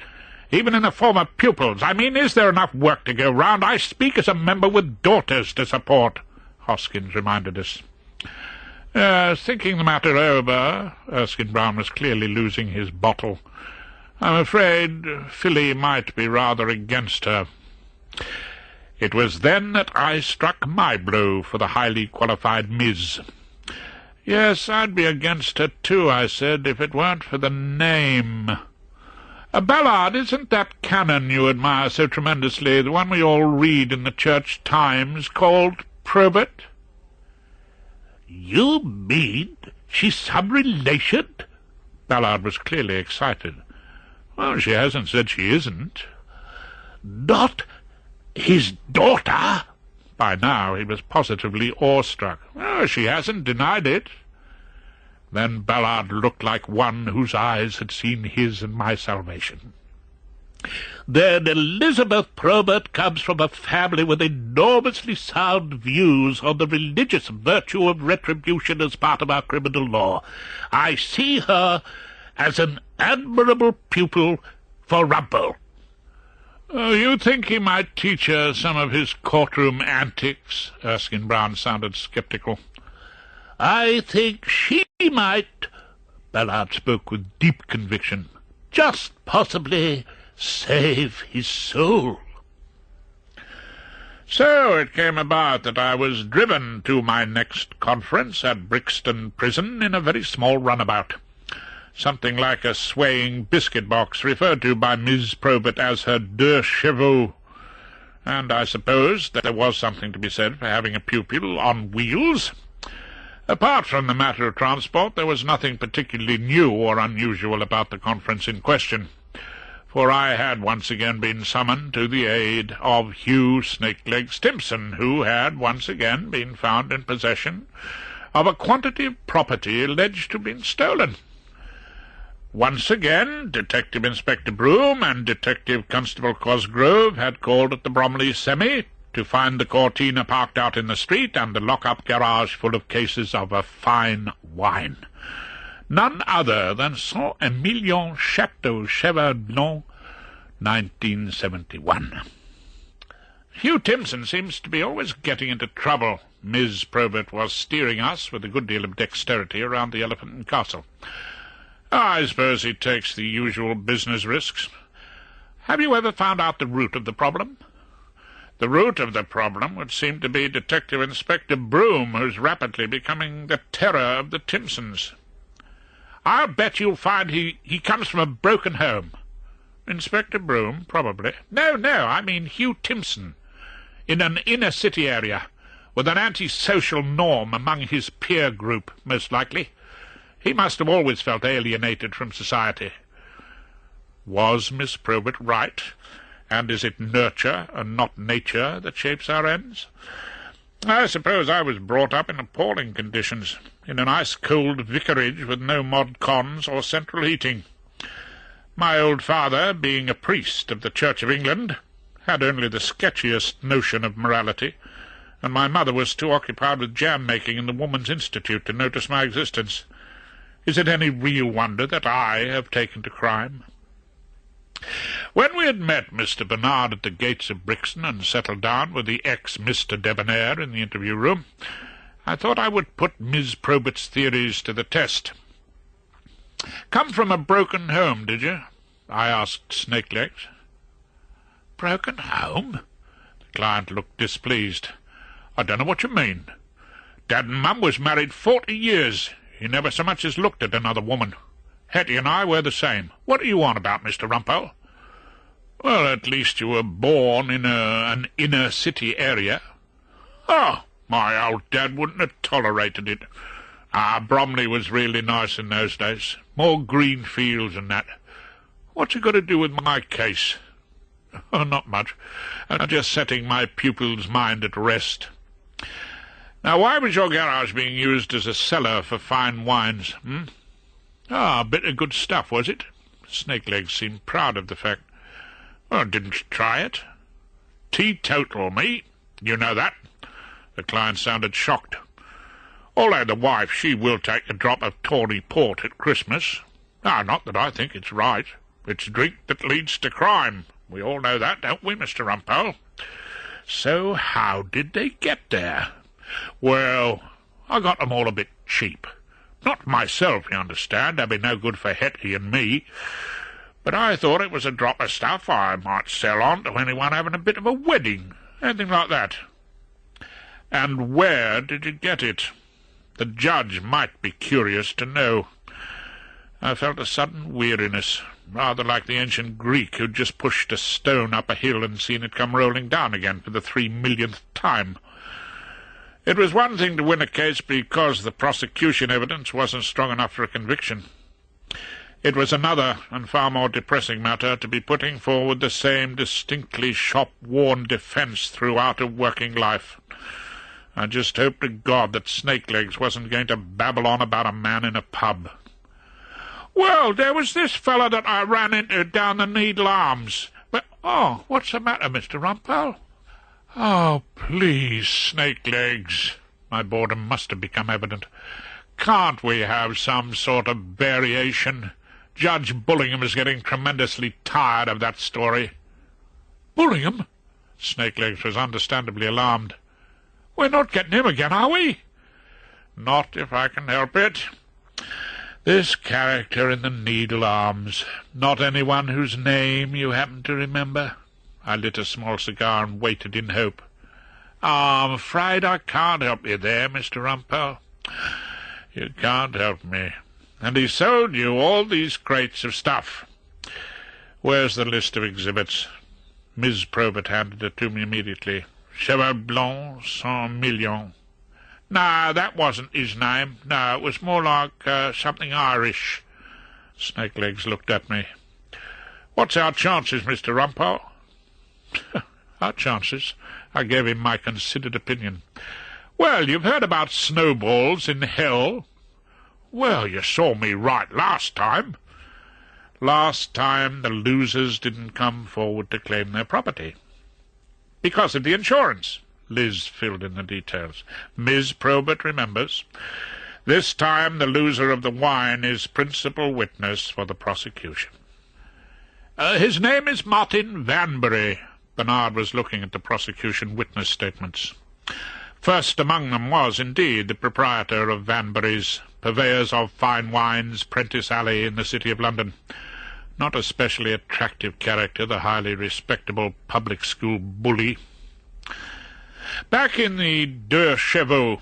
even in the form of pupils. I mean, is there enough work to go round? I speak as a member with daughters to support," Hoskins reminded us. Thinking the matter over, Erskine Brown was clearly losing his bottle. "I'm afraid Philly might be rather against her." It was then that I struck my blow for the highly qualified Miss. "Yes, I'd be against her too," I said, "if it weren't for the name. Ballard, isn't that canon you admire so tremendously, the one we all read in the Church Times, called Probert?" "You mean she's some relation?" Ballard was clearly excited. "Well, she hasn't said she isn't." "Not his daughter?" By now he was positively awestruck. "Oh, she hasn't denied it." Then Ballard looked like one whose eyes had seen his and my salvation. "Then Elizabeth Probert comes from a family with enormously sound views on the religious virtue of retribution as part of our criminal law. I see her as an admirable pupil for Rumpole." "You think he might teach her some of his courtroom antics?" Erskine Brown sounded sceptical. "I think she might," Ballard spoke with deep conviction, "just possibly save his soul." So it came about that I was driven to my next conference at Brixton Prison in a very small runabout, something like a swaying biscuit box, referred to by Miss Probert as her deux chevaux, and I suppose that there was something to be said for having a pupil on wheels. Apart from the matter of transport, there was nothing particularly new or unusual about the conference in question, for I had once again been summoned to the aid of Hugh Snakelegs Timpson, who had once again been found in possession of a quantity of property alleged to have been stolen. Once again, Detective Inspector Broom and Detective Constable Cosgrove had called at the Bromley Semi to find the Cortina parked out in the street and the lock-up garage full of cases of a fine wine. None other than Saint-Emilion Chateau Cheval Blanc, 1971. Hugh Timpson seems to be always getting into trouble. Miss Probert was steering us with a good deal of dexterity around the Elephant and Castle. I suppose he takes the usual business risks. Have you ever found out the root of the problem? The root of the problem would seem to be Detective Inspector Broom, who's rapidly becoming the terror of the Timpsons. I'll bet you'll find he comes from a broken home. Inspector Broom, probably. No, I mean Hugh Timpson, in an inner-city area, with an antisocial norm among his peer group, most likely. He must have always felt alienated from society. Was Miss Probert right? And is it nurture and not nature that shapes our ends? I suppose I was brought up in appalling conditions, in an ice-cold vicarage with no mod cons or central heating. My old father, being a priest of the Church of England, had only the sketchiest notion of morality, and my mother was too occupied with jam-making in the Woman's Institute to notice my existence. Is it any real wonder that I have taken to crime? When we had met Mr. Bernard at the gates of Brixton and settled down with the ex-Mr. Debonair in the interview-room, I thought I would put Miss Probert's theories to the test. "Come from a broken home, did you?" I asked Snakelegs. "Broken home?" The client looked displeased. "I don't know what you mean. Dad and Mum was married 40 years. He never so much as looked at another woman. Hetty and I were the same. What are you on about, Mr. Rumpole?" "Well, at least you were born in an inner-city area." "Oh, my old dad wouldn't have tolerated it. Bromley was really nice in those days. More green fields and that. What's it got to do with my case?" "Oh, not much. I'm just setting my pupil's mind at rest. Now, why was your garage being used as a cellar for fine wines, a bit of good stuff, was it?" Snakelegs seemed proud of the fact. "Well, didn't you try it?" "Teetotal, me. You know that." The client sounded shocked. "Although the wife, she will take a drop of tawny port at Christmas. Not that I think it's right. It's drink that leads to crime. We all know that, don't we, Mr. Rumpole?" "So how did they get there?" "Well, I got them all a bit cheap. Not myself, you understand. That'd be no good for Hetty and me. But I thought it was a drop of stuff I might sell on to anyone having a bit of a wedding, anything like that." "And where did you get it? The judge might be curious to know." I felt a sudden weariness, rather like the ancient Greek who'd just pushed a stone up a hill and seen it come rolling down again for the 3,000,000th time. It was one thing to win a case because the prosecution evidence wasn't strong enough for a conviction. It was another and far more depressing matter to be putting forward the same distinctly shop-worn defence throughout a working life. I just hoped to God that Snakelegs wasn't going to babble on about a man in a pub. "Well, there was this fellow that I ran into down the Needle Arms. But, what's the matter, Mr. Rumpole?" "Oh, please, Snakelegs." My boredom must have become evident. "Can't we have some sort of variation? Judge Bullingham is getting tremendously tired of that story." "Bullingham?" Snakelegs was understandably alarmed. "We're not getting him again, are we?" "Not if I can help it. This character in the Needle Arms, not anyone whose name you happen to remember?" I lit a small cigar and waited in hope. "I'm afraid I can't help you there, Mr. Rumpole." "You can't help me. And he sold you all these crates of stuff. Where's the list of exhibits?" Ms. Probert handed it to me immediately. "Cheveux blancs, 100 millions. No, that wasn't his name. No, it was more like something Irish." Snakelegs looked at me. "What's our chances, Mr. Rumpole?" "Our chances?" I gave him my considered opinion. "Well, you've heard about snowballs in hell." "Well, you saw me right last time." "Last time the losers didn't come forward to claim their property." "Because of the insurance." Liz filled in the details. Ms. Probert remembers. "This time the loser of the wine is principal witness for the prosecution." His name is Martin Vanbury." Bernard was looking at the prosecution witness statements. First among them was, indeed, the proprietor of Vanbury's, purveyors of fine wines, Prentice Alley in the City of London. Not a specially attractive character, the highly respectable public school bully. Back in the Deux Chevaux,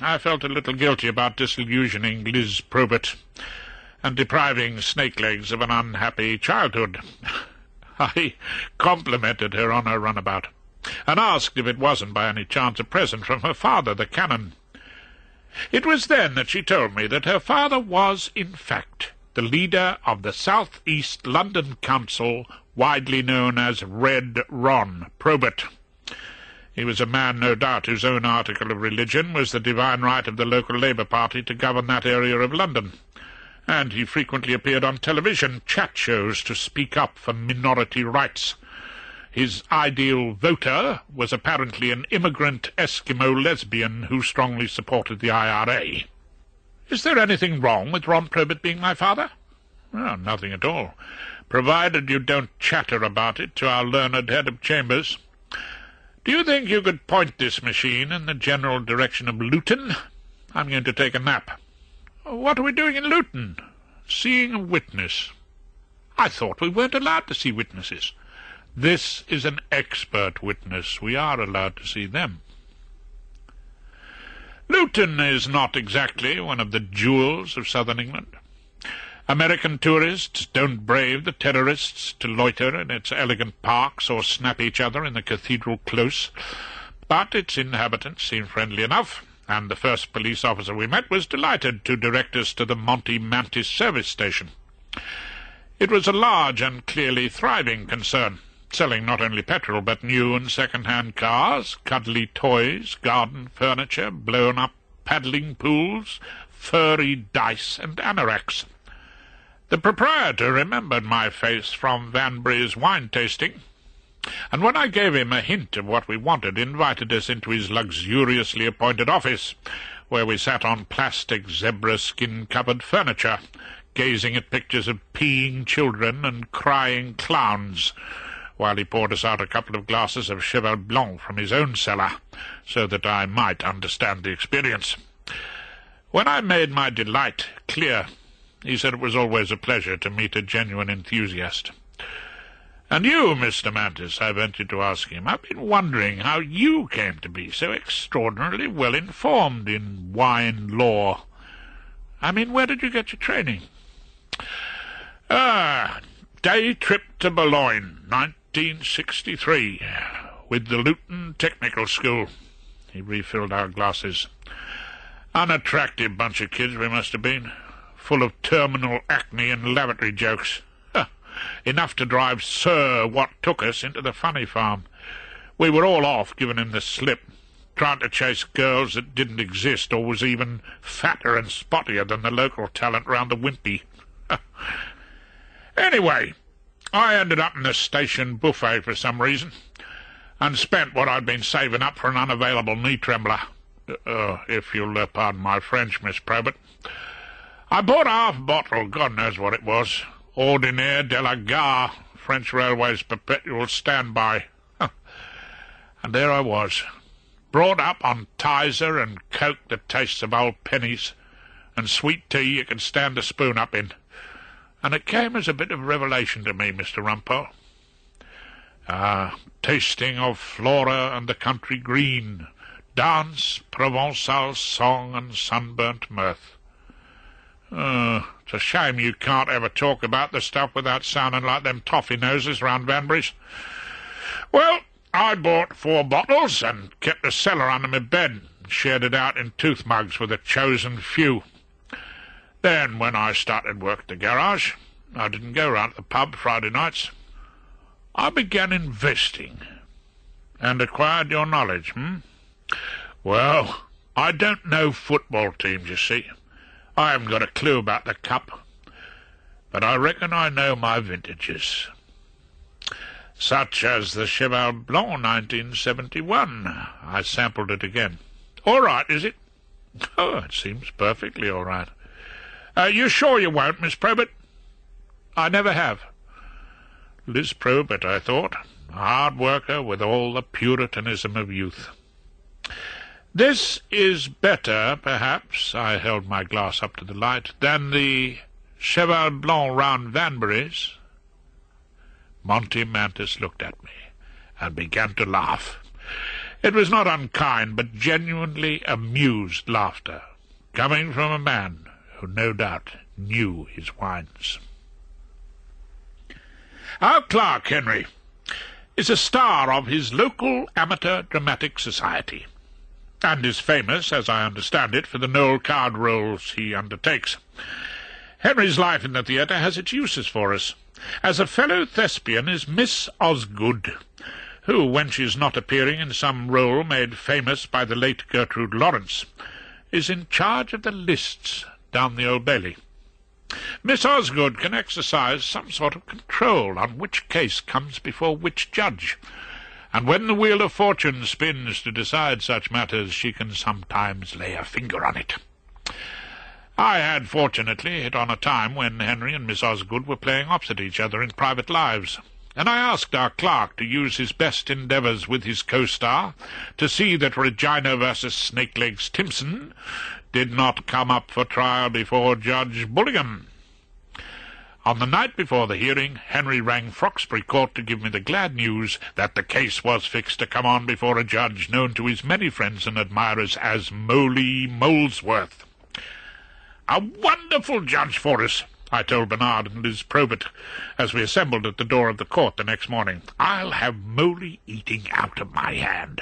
I felt a little guilty about disillusioning Liz Probert and depriving Snakelegs of an unhappy childhood. I complimented her on her runabout, and asked if it wasn't by any chance a present from her father, the canon. It was then that she told me that her father was, in fact, the leader of the South East London Council, widely known as Red Ron Probert. He was a man, no doubt, whose own article of religion was the divine right of the local Labour Party to govern that area of London, and he frequently appeared on television chat shows to speak up for minority rights. His ideal voter was apparently an immigrant Eskimo lesbian who strongly supported the IRA. Is there anything wrong with Ron Probert being my father? Well, nothing at all, provided you don't chatter about it to our learned head of chambers. Do you think you could point this machine in the general direction of Luton? I'm going to take a nap. What are we doing in Luton? Seeing a witness. I thought we weren't allowed to see witnesses. This is an expert witness. We are allowed to see them. Luton is not exactly one of the jewels of southern England. American tourists don't brave the terrorists to loiter in its elegant parks or snap each other in the cathedral close, but its inhabitants seemed friendly enough, and the first police officer we met was delighted to direct us to the Monte Mantis service station. It was a large and clearly thriving concern, selling not only petrol but new and second-hand cars, cuddly toys, garden furniture, blown-up paddling pools, furry dice and anoraks. The proprietor remembered my face from Vanbury's wine tasting, and when I gave him a hint of what we wanted, invited us into his luxuriously appointed office, where we sat on plastic zebra-skin-covered furniture, gazing at pictures of peeing children and crying clowns, while he poured us out a couple of glasses of Cheval Blanc from his own cellar, so that I might understand the experience. When I made my delight clear, he said it was always a pleasure to meet a genuine enthusiast. "And you, Mr. Mantis," I ventured to ask him, "I've been wondering how you came to be so extraordinarily well informed in wine lore. I mean, where did you get your training?" Day trip to Boulogne, 1963, with the Luton Technical School." He refilled our glasses. "Unattractive bunch of kids we must have been, full of terminal acne and lavatory jokes. Enough to drive Sir What Took Us into the funny farm. We were all off, giving him the slip, trying to chase girls that didn't exist or was even fatter and spottier than the local talent round the Wimpy. Anyway, I ended up in the station buffet for some reason, and spent what I'd been saving up for an unavailable knee-trembler. If you'll pardon my French, Miss Probert. I bought half a bottle, God knows what it was, Ordinaire de la Gare, French Railway's perpetual standby. And there I was, brought up on Tizer and Coke that tastes of old pennies, and sweet tea you can stand a spoon up in. And it came as a bit of revelation to me, Mr. Rumpole. Tasting of flora and the country green, dance, Provençal song and sunburnt mirth. It's a shame you can't ever talk about the stuff without sounding like them toffee noses round Vanbury's. Well, I bought 4 bottles and kept a cellar under my bed, and shared it out in tooth mugs with a chosen few. Then, when I started work at the garage, I didn't go round to the pub Friday nights. I began investing, and acquired your knowledge, Well, I don't know football teams, you see. I haven't got a clue about the cup, but I reckon I know my vintages. Such as the Cheval Blanc 1971. I sampled it again. All right, is it? Oh, it seems perfectly all right. You sure you won't, Miss Probert? I never have. Liz Probert, I thought, a hard worker with all the puritanism of youth. This is better, perhaps, I held my glass up to the light, than the Cheval Blanc round Vanbury's. Monte Mantis looked at me and began to laugh. It was not unkind, but genuinely amused laughter, coming from a man who no doubt knew his wines. Our clerk, Henry, is a star of his local amateur dramatic society, and is famous, as I understand it, for the Noel card roles he undertakes. Henry's life in the theatre has its uses for us. As a fellow thespian is Miss Osgood, who, when she is not appearing in some role made famous by the late Gertrude Lawrence, is in charge of the lists down the Old Bailey. Miss Osgood can exercise some sort of control on which case comes before which judge, and when the wheel of fortune spins to decide such matters, she can sometimes lay a finger on it. I had fortunately hit on a time when Henry and Miss Osgood were playing opposite each other in private lives, and I asked our clerk to use his best endeavours with his co-star to see that Regina versus Snakelegs Timpson did not come up for trial before Judge Bullingham. On the night before the hearing, Henry rang Froxbury Court to give me the glad news that the case was fixed to come on before a judge known to his many friends and admirers as Moly Molesworth. A wonderful judge for us, I told Bernard and Liz Probert as we assembled at the door of the court the next morning. "I'll have Moley eating out of my hand.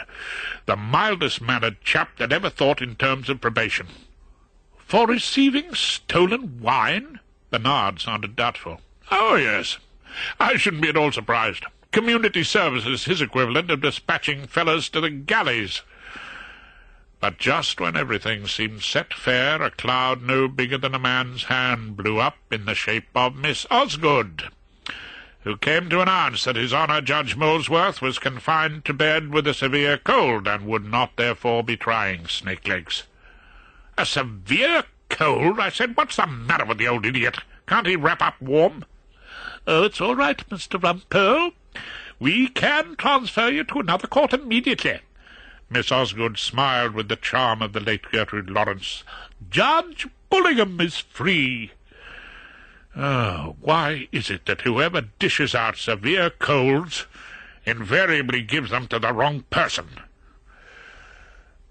The mildest-mannered chap that ever thought in terms of probation." "For receiving stolen wine?" Bernard sounded doubtful. "Oh, yes. I shouldn't be at all surprised. Community service is his equivalent of dispatching fellows to the galleys." But just when everything seemed set fair, a cloud no bigger than a man's hand blew up in the shape of Miss Osgood, who came to announce that His Honour Judge Molesworth was confined to bed with a severe cold, and would not therefore be trying Snakelegs. "A severe cold?" I said. "What's the matter with the old idiot? Can't he wrap up warm?" "Oh, it's all right, Mr. Rumpole. We can transfer you to another court immediately." Miss Osgood smiled with the charm of the late Gertrude Lawrence. "Judge Bullingham is free." Oh, why is it that whoever dishes out severe colds invariably gives them to the wrong person?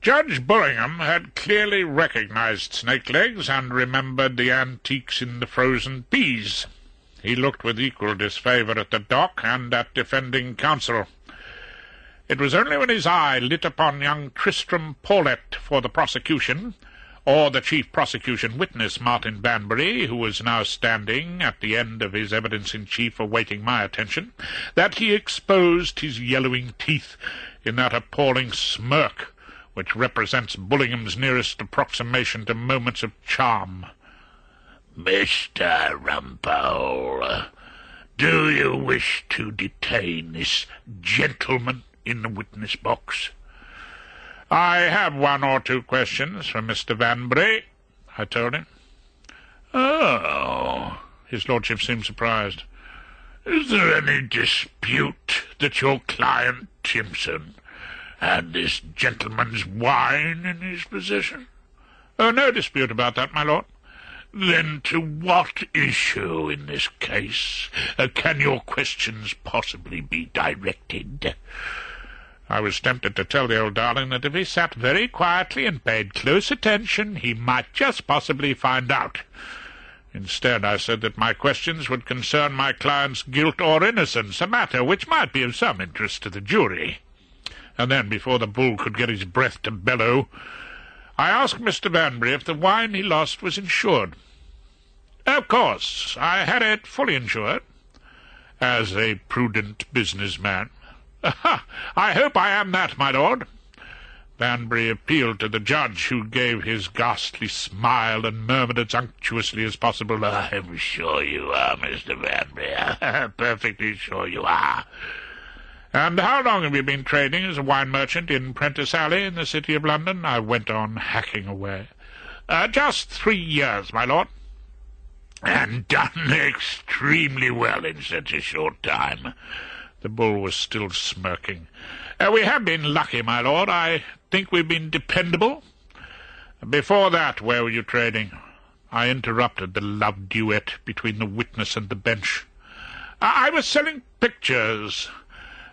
Judge Bullingham had clearly recognized Snakelegs and remembered the antiques in the frozen peas. He looked with equal disfavour at the dock and at defending counsel. It was only when his eye lit upon young Tristram Paulet for the prosecution, or the chief prosecution witness, Martin Banbury, who was now standing at the end of his evidence-in-chief awaiting my attention, that he exposed his yellowing teeth in that appalling smirk which represents Bullingham's nearest approximation to moments of charm. "Mr. Rumpole, do you wish to detain this gentleman in the witness box?" "I have one or two questions for Mr. Banbury," I told him. "Oh," his lordship seemed surprised. "Is there any dispute that your client, Timpson, had this gentleman's wine in his possession?" "Oh, no dispute about that, my lord." "Then to what issue in this case can your questions possibly be directed?" I was tempted to tell the old darling that if he sat very quietly and paid close attention, he might just possibly find out. Instead, I said that my questions would concern my client's guilt or innocence, a matter which might be of some interest to the jury. And then, before the bull could get his breath to bellow, I asked Mr. Banbury if the wine he lost was insured. "Of course, I had it fully insured, as a prudent businessman." "I hope I am that, my lord." Banbury appealed to the judge, who gave his ghastly smile and murmured as unctuously as possible, "I'm sure you are, Mr. Banbury. Perfectly sure you are." "And how long have you been trading as a wine merchant in Prentice Alley in the city of London?" I went on, hacking away. "Just 3 years, my lord." "And done extremely well in such a short time." The bull was still smirking. "We have been lucky, my lord. I think we've been dependable." "Before that, where were you trading?" I interrupted the love duet between the witness and the bench. "I was selling pictures.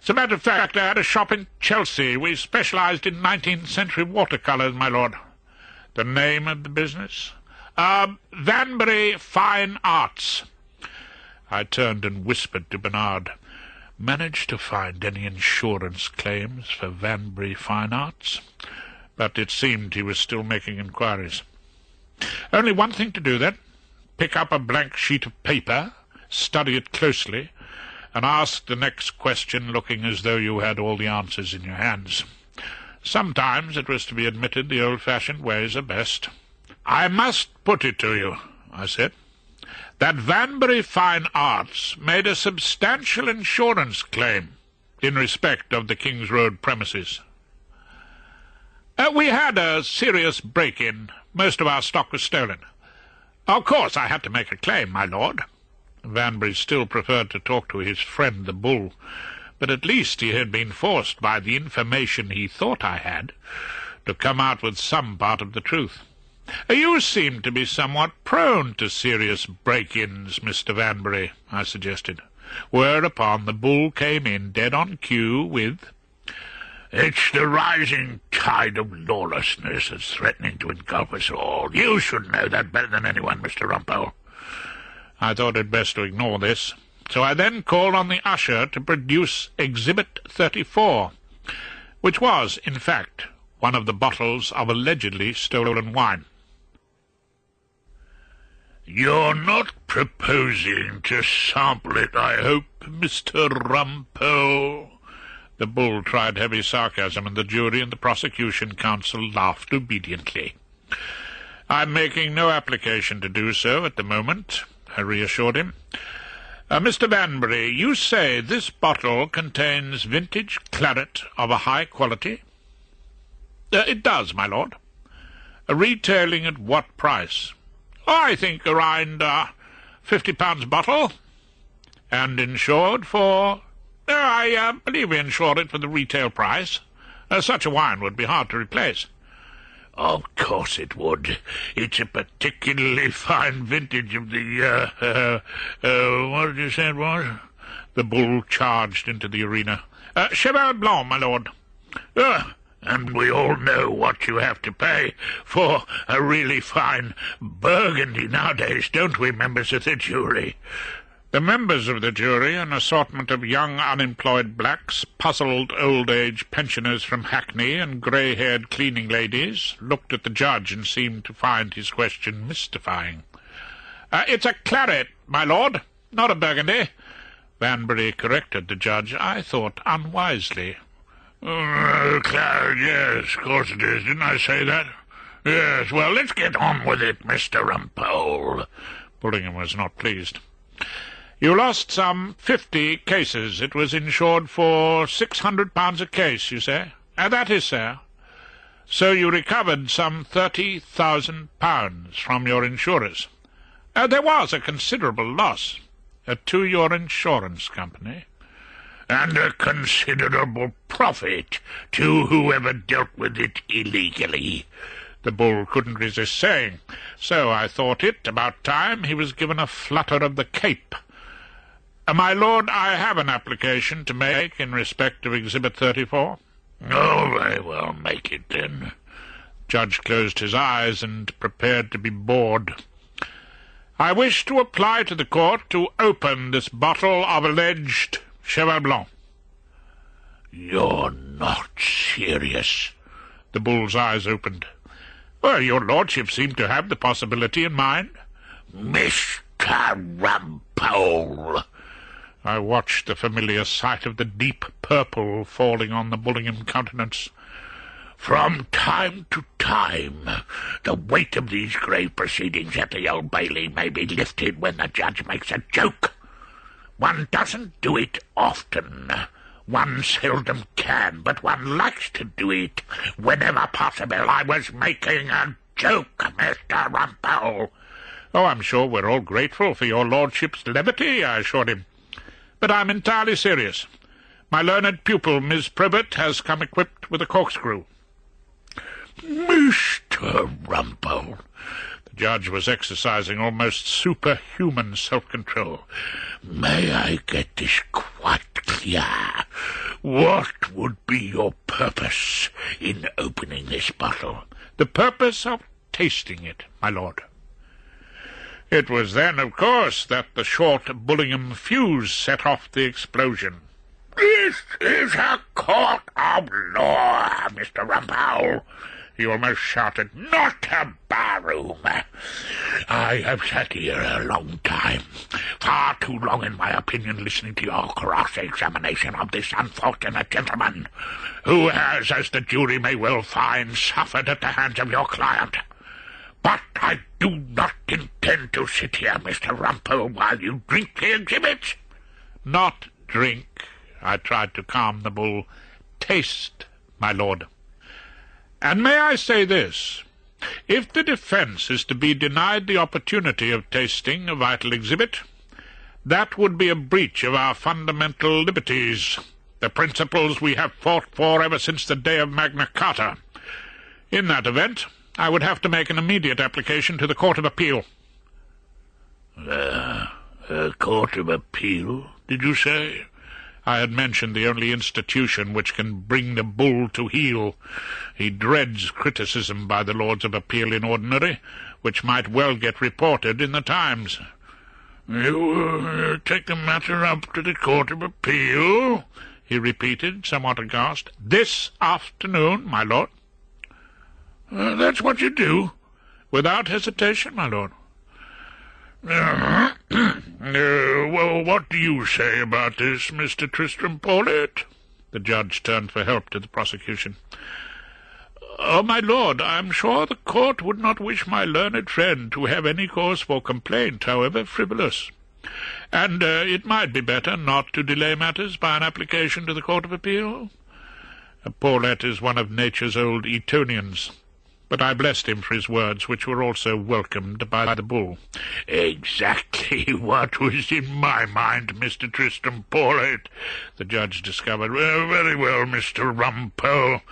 As a matter of fact, I had a shop in Chelsea. We specialized in 19th century watercolours, my lord." "The name of the business?" "Banbury Fine Arts." I turned and whispered to Bernard. "Managed to find any insurance claims for Banbury Fine Arts?" But it seemed he was still making inquiries. "Only one thing to do, then. Pick up a blank sheet of paper, study it closely, and ask the next question looking as though you had all the answers in your hands. Sometimes, it was to be admitted, the old-fashioned ways are best." "I must put it to you," I said, "that Banbury Fine Arts made a substantial insurance claim in respect of the King's Road premises." "We had a serious break-in. Most of our stock was stolen." "Of course I had to make a claim, my lord." Banbury still preferred to talk to his friend the bull, but at least he had been forced by the information he thought I had to come out with some part of the truth. "You seem to be somewhat prone to serious break-ins, Mr. Banbury," I suggested, whereupon the bull came in dead on cue with, "It's the rising tide of lawlessness that's threatening to engulf us all. You should know that better than anyone, Mr. Rumpole. I thought it best to ignore this, so I then called on the usher to produce Exhibit 34, which was, in fact, one of the bottles of allegedly stolen wine. "You're not proposing to sample it, I hope, Mr. Rumpole?" The bull tried heavy sarcasm, and the jury and the prosecution counsel laughed obediently. "I'm making no application to do so at the moment," I reassured him. "Mr. Banbury, you say this bottle contains vintage claret of a high quality?" "It does, my lord." "Retailing at what price?" "I think around £50 bottle." "And insured for—" I believe we insured it for the retail price. Such a wine would be hard to replace." "Of course it would. It's a particularly fine vintage of the, what did you say it was?" The bull charged into the arena. "Cheval Blanc, my lord." And we all know what you have to pay for a really fine Burgundy nowadays, don't we, members of the jury?" The members of the jury, an assortment of young unemployed blacks, puzzled old-age pensioners from Hackney, and grey-haired cleaning ladies, looked at the judge and seemed to find his question mystifying. "It's a claret, my lord, not a Burgundy," Banbury corrected the judge, I thought unwisely. Claret, yes, of course it is. Didn't I say that? Yes, well, let's get on with it, Mr. Rumpole." Bullingham was not pleased. "You lost some 50 cases. It was insured for £600 a case, you say?" "That is, sir." "So you recovered some £30,000 from your insurers?" "There was a considerable loss to your insurance company." "And a considerable profit to whoever dealt with it illegally," the bull couldn't resist saying. So I thought it about time he was given a flutter of the cape. "My lord, I have an application to make in respect of Exhibit 34. "Oh, very well, make it then." Judge closed his eyes and prepared to be bored. "I wish to apply to the court to open this bottle of alleged Cheval Blanc." "You're not serious?" The bull's eyes opened. "Well, your lordship seemed to have the possibility in mind." "Mr. Rumpole!" I watched the familiar sight of the deep purple falling on the Bullingham countenance. "From time to time, the weight of these grave proceedings at the Old Bailey may be lifted when the judge makes a joke. One doesn't do it often. One seldom can, but one likes to do it whenever possible. I was making a joke, Mr. Rumpole." "Oh, I'm sure we're all grateful for your lordship's levity," I assured him. "But I'm entirely serious. My learned pupil, Miss Probert, has come equipped with a corkscrew." "Mr. Rumpole!" The judge was exercising almost superhuman self-control. "May I get this quite clear? What would be your purpose in opening this bottle?" "The purpose of tasting it, my lord." It was then, of course, that the short Bullingham fuse set off the explosion. "This is a court of law, Mr. Rumpole," he almost shouted, "not a barroom. I have sat here a long time, far too long in my opinion, listening to your cross-examination of this unfortunate gentleman, who has, as the jury may well find, suffered at the hands of your client. But I do not intend to sit here, Mr. Rumpole, while you drink the exhibits." "Not drink," I tried to calm the bull. "Taste, my lord. And may I say this? If the defence is to be denied the opportunity of tasting a vital exhibit, that would be a breach of our fundamental liberties, the principles we have fought for ever since the day of Magna Carta. In that event, I would have to make an immediate application to the Court of Appeal." A Court of Appeal, did you say?" I had mentioned the only institution which can bring the bull to heel. He dreads criticism by the Lords of Appeal in ordinary, which might well get reported in the Times. You take the matter up to the Court of Appeal?" he repeated, somewhat aghast. "This afternoon, my lord." "That's what you do?" "Without hesitation, my lord." Well, what do you say about this, Mr. Tristram Paulet?" The judge turned for help to the prosecution. "Oh, my lord, I am sure the court would not wish my learned friend to have any cause for complaint, however frivolous. And it might be better not to delay matters by an application to the Court of Appeal. Paulet is one of nature's old Etonians, but I blessed him for his words, which were also welcomed by the bull." "Exactly what was in my mind, Mr. Tristram Paulet," the judge discovered. "Very well, Mr. Rumpole.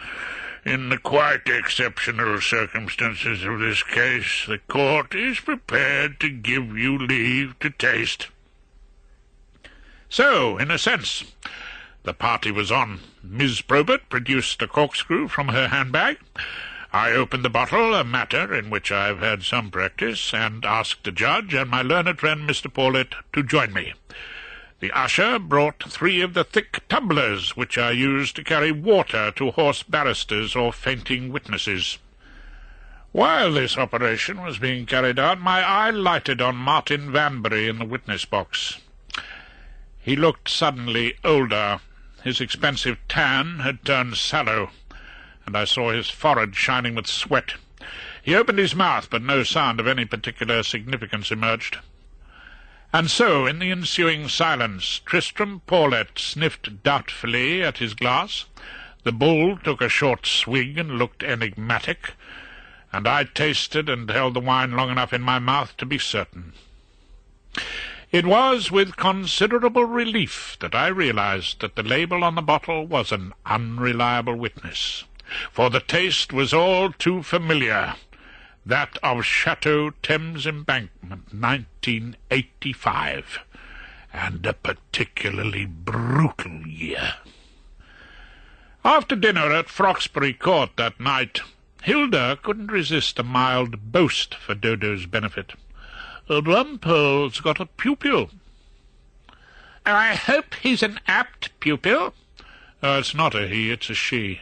In the quite exceptional circumstances of this case, the court is prepared to give you leave to taste." So, in a sense, the party was on. Miss Probert produced a corkscrew from her handbag. I opened the bottle, a matter in which I have had some practice, and asked the judge and my learned friend Mr. Paulet to join me. The usher brought 3 of the thick tumblers which I used to carry water to hoarse barristers or fainting witnesses. While this operation was being carried out, my eye lighted on Martin Vanbury in the witness-box. He looked suddenly older. His expensive tan had turned sallow, and I saw his forehead shining with sweat. He opened his mouth, but no sound of any particular significance emerged. And so, in the ensuing silence, Tristram Paulet sniffed doubtfully at his glass, the bull took a short swig and looked enigmatic, and I tasted and held the wine long enough in my mouth to be certain. It was with considerable relief that I realized that the label on the bottle was an unreliable witness, for the taste was all too familiar, that of Chateau Thames Embankment, 1985, and a particularly brutal year. After dinner at Froxbury Court that night, Hilda couldn't resist a mild boast for Dodo's benefit. "Rumpole's got a pupil." "I hope he's an apt pupil." "It's not a he, it's a she."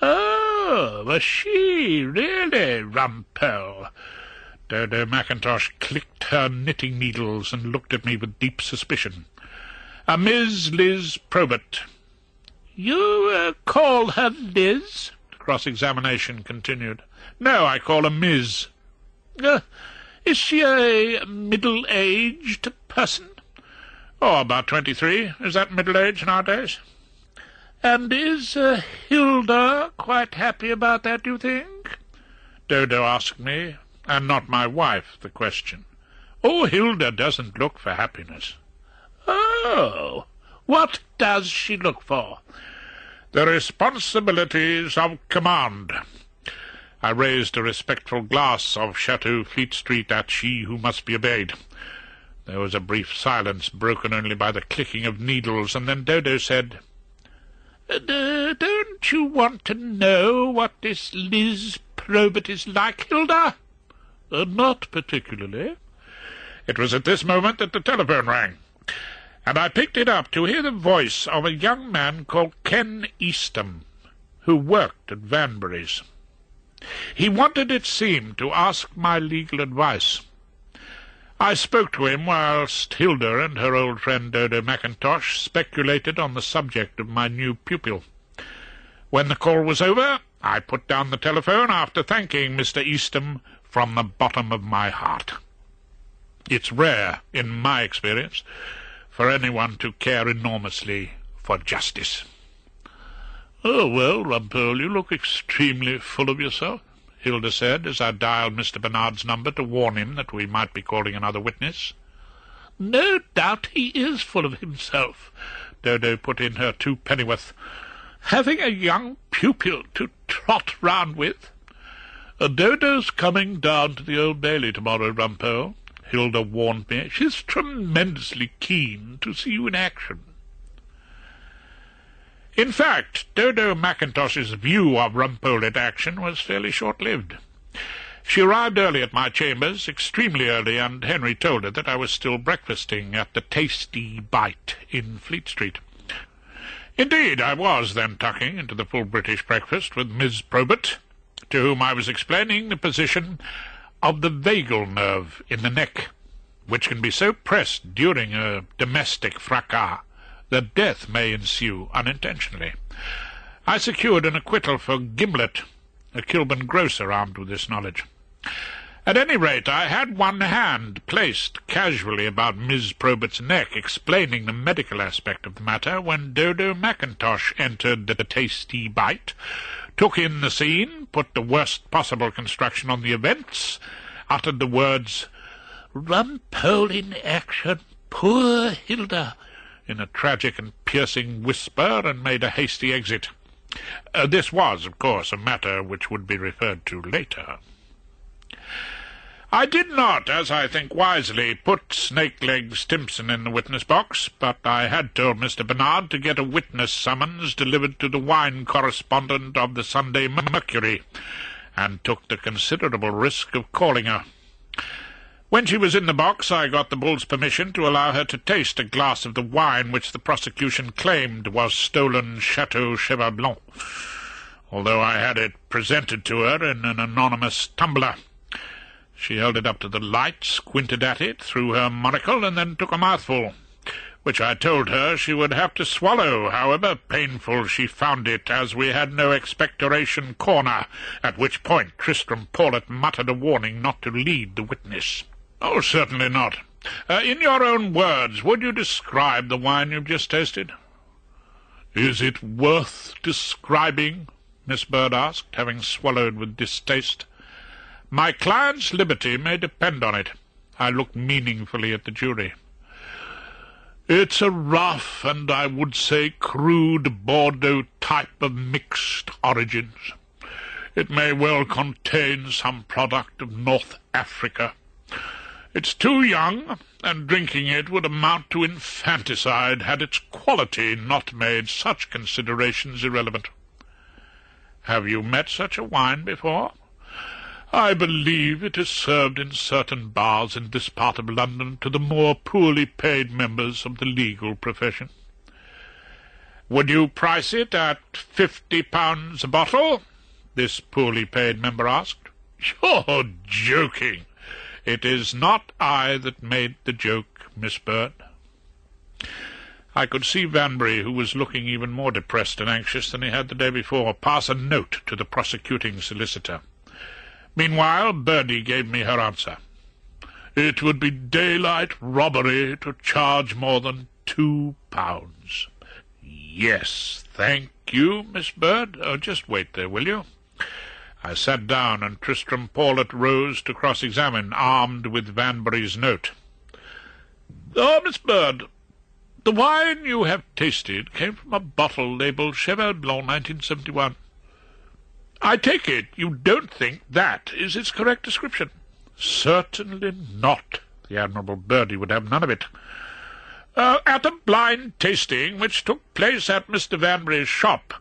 "Oh, a she, really, Rumpole?" Dodo Mackintosh clicked her knitting needles and looked at me with deep suspicion. "A Miss Liz Probert." "You call her Liz?" The cross-examination continued. "No, I call her Ms." "Is she a middle-aged person?" "Oh, about 23. Is that middle age nowadays?" "And is Hilda quite happy about that, do you think?" Dodo asked me, and not my wife, the question. "Oh, Hilda doesn't look for happiness." "Oh, what does she look for?" "The responsibilities of command." I raised a respectful glass of Chateau Fleet Street at She Who Must Be Obeyed. There was a brief silence, broken only by the clicking of needles, and then Dodo said, "Don't you want to know what this Liz Probert is like, Hilda?" "Not particularly." It was at this moment that the telephone rang, and I picked it up to hear the voice of a young man called Ken Eastham, who worked at Vanbury's. He wanted, it seemed, to ask my legal advice. I spoke to him whilst Hilda and her old friend Dodo Mackintosh speculated on the subject of my new pupil. When the call was over, I put down the telephone after thanking Mr. Eastham from the bottom of my heart. It's rare, in my experience, for anyone to care enormously for justice. "Oh, well, Rumpole, you look extremely full of yourself," Hilda said, as I dialed Mr. Bernard's number to warn him that we might be calling another witness. "No doubt he is full of himself," Dodo put in her 2 pennyworth. "Having a young pupil to trot round with." "Dodo's coming down to the Old Bailey tomorrow, Rumpole," Hilda warned me. "She's tremendously keen to see you in action." In fact, Dodo Mackintosh's view of Rumpole at action was fairly short-lived. She arrived early at my chambers, extremely early, and Henry told her that I was still breakfasting at the Tasty Bite in Fleet Street. Indeed, I was then tucking into the full British breakfast with Miss Probert, to whom I was explaining the position of the vagal nerve in the neck, which can be so pressed during a domestic fracas that death may ensue unintentionally. I secured an acquittal for Gimlet, a Kilburn grocer armed with this knowledge. At any rate, I had one hand placed casually about Miss Probert's neck, explaining the medical aspect of the matter, when Dodo Mackintosh entered the Tasty Bite, took in the scene, put the worst possible construction on the events, uttered the words, "Rumpole in action, poor Hilda," in a tragic and piercing whisper, and made a hasty exit. This was, of course, a matter which would be referred to later. I did not, as I think wisely, put Snake-Leg Stimson in the witness-box, but I had told Mr. Bernard to get a witness summons delivered to the wine correspondent of the Sunday Mercury, and took the considerable risk of calling her. When she was in the box, I got the bull's permission to allow her to taste a glass of the wine which the prosecution claimed was stolen Chateau Cheval Blanc, although I had it presented to her in an anonymous tumbler. She held it up to the light, squinted at it through her monocle, and then took a mouthful, which I told her she would have to swallow, however painful she found it, as we had no expectoration corner, at which point Tristram Paulet muttered a warning not to lead the witness. "Oh, certainly not. In your own words, would you describe the wine you've just tasted?" "Is it worth describing?" Miss Bird asked, having swallowed with distaste. "My client's liberty may depend on it." I looked meaningfully at the jury. "It's a rough and, I would say, crude Bordeaux type of mixed origins. It may well contain some product of North Africa. It's too young, and drinking it would amount to infanticide had its quality not made such considerations irrelevant." "Have you met such a wine before?" "I believe it is served in certain bars in this part of London to the more poorly paid members of the legal profession." "Would you price it at £50 a bottle?" this poorly paid member asked. "You're joking." "It is not I that made the joke, Miss Bird." I could see Vanbury, who was looking even more depressed and anxious than he had the day before, pass a note to the prosecuting solicitor. Meanwhile, Birdie gave me her answer. "It would be daylight robbery to charge more than £2. "Yes, thank you, Miss Bird. Just wait there, will you?" I sat down, and Tristram Paulet rose to cross-examine, armed with Vanbury's note. "Miss Bird, the wine you have tasted came from a bottle labelled Cheval Blanc 1971. I take it you don't think that is its correct description?" "Certainly not. The Admirable Birdie would have none of it." "At a blind tasting which took place at Mr. Vanbury's shop,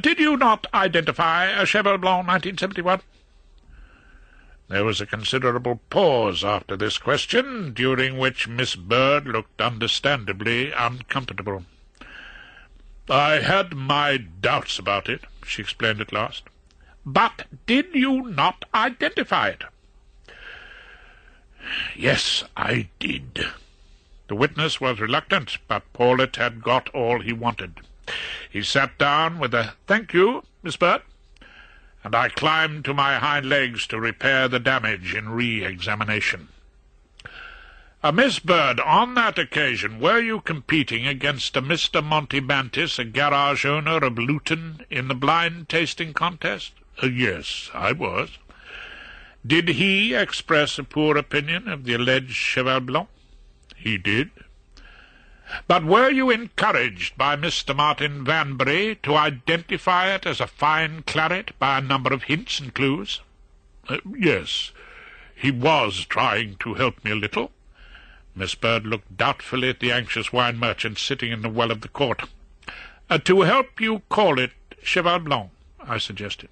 did you not identify a Cheval Blanc 1971? There was a considerable pause after this question, during which Miss Bird looked understandably uncomfortable. "I had my doubts about it," she explained at last. "But did you not identify it?" "Yes, I did." The witness was reluctant, but Paulet had got all he wanted. He sat down with a "Thank you, Miss Bird," and I climbed to my hind legs to repair the damage in re-examination. "Miss Bird, on that occasion were you competing against a Mr. Montebantis, a garage owner of Luton, in the blind tasting contest?" "Yes, I was." "Did he express a poor opinion of the alleged Cheval Blanc?" "He did." "But were you encouraged by Mr. Martin Vanbury to identify it as a fine claret by a number of hints and clues?" "Yes, he was trying to help me a little." Miss Bird looked doubtfully at the anxious wine merchant sitting in the well of the court. "To help you call it Cheval Blanc," I suggested.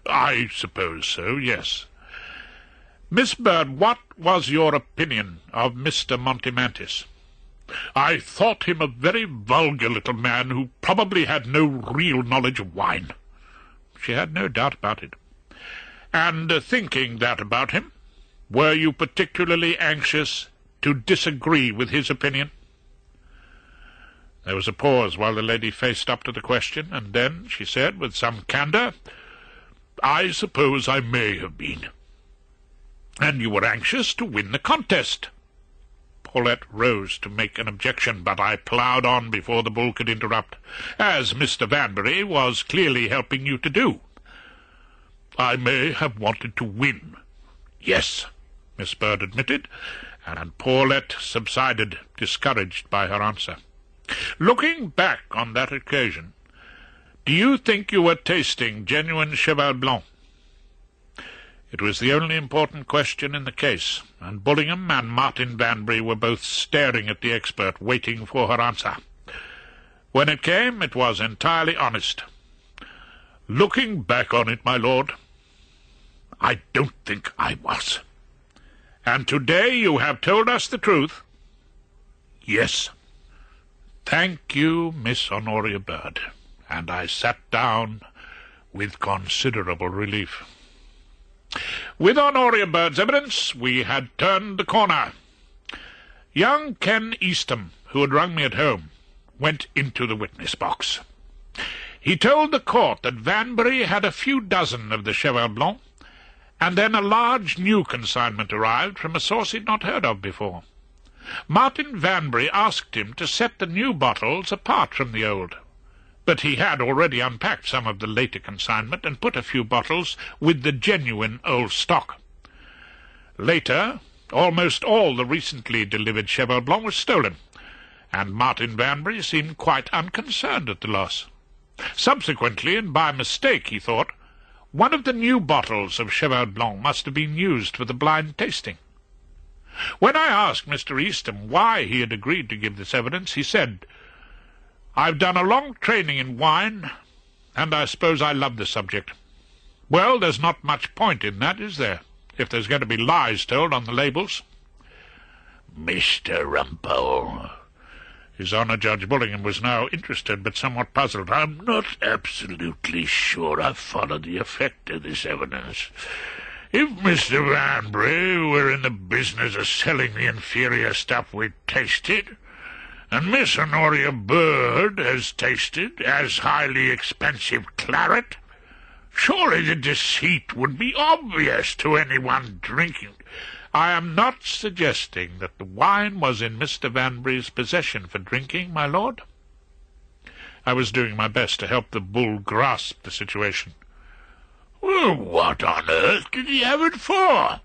"I suppose so, yes." Miss Bird, what was your opinion of Mr. Montemantis?" "I thought him a very vulgar little man who probably had no real knowledge of wine." She had no doubt about it. "And thinking that about him, were you particularly anxious to disagree with his opinion?" There was a pause while the lady faced up to the question, and then she said, with some candour, "I suppose I may have been." "And you were anxious to win the contest." Paulette rose to make an objection, but I ploughed on before the bull could interrupt, as Mr. Vanbury was clearly helping you to do. "I may have wanted to win." "Yes," Miss Bird admitted, and Paulette subsided, discouraged by her answer. "Looking back on that occasion, do you think you were tasting genuine Cheval Blanc?" It was the only important question in the case, and Bullingham and Martin Vanbury were both staring at the expert, waiting for her answer. When it came, it was entirely honest. "Looking back on it, my lord, I don't think I was." "And today you have told us the truth?" "Yes." "Thank you, Miss Honoria Bird," and I sat down with considerable relief. With Honoria Bird's evidence, we had turned the corner. Young Ken Eastham, who had rung me at home, went into the witness box. He told the court that Vanbury had a few dozen of the Cheval Blanc, and then a large new consignment arrived from a source he'd not heard of before. Martin Vanbury asked him to set the new bottles apart from the old, but he had already unpacked some of the later consignment and put a few bottles with the genuine old stock. Later, almost all the recently delivered Cheval Blanc was stolen, and Martin Vanbury seemed quite unconcerned at the loss. Subsequently, and by mistake, he thought, one of the new bottles of Cheval Blanc must have been used for the blind tasting. When I asked Mr. Eastham why he had agreed to give this evidence, he said, "I've done a long training in wine, and I suppose I love the subject." Well, there's not much point in that, is there, if there's going to be lies told on the labels? "Mr. Rumpole." His Honour Judge Bullingham was now interested, but somewhat puzzled. "I'm not absolutely sure I follow the effect of this evidence. If Mr. Vanbury were in the business of selling the inferior stuff we'd tasted, and Miss Honoria Bird has tasted as highly expensive claret, surely the deceit would be obvious to anyone drinking." "I am not suggesting that the wine was in Mr. Vanbury's possession for drinking, my lord." I was doing my best to help the bull grasp the situation. "Well, what on earth did he have it for?"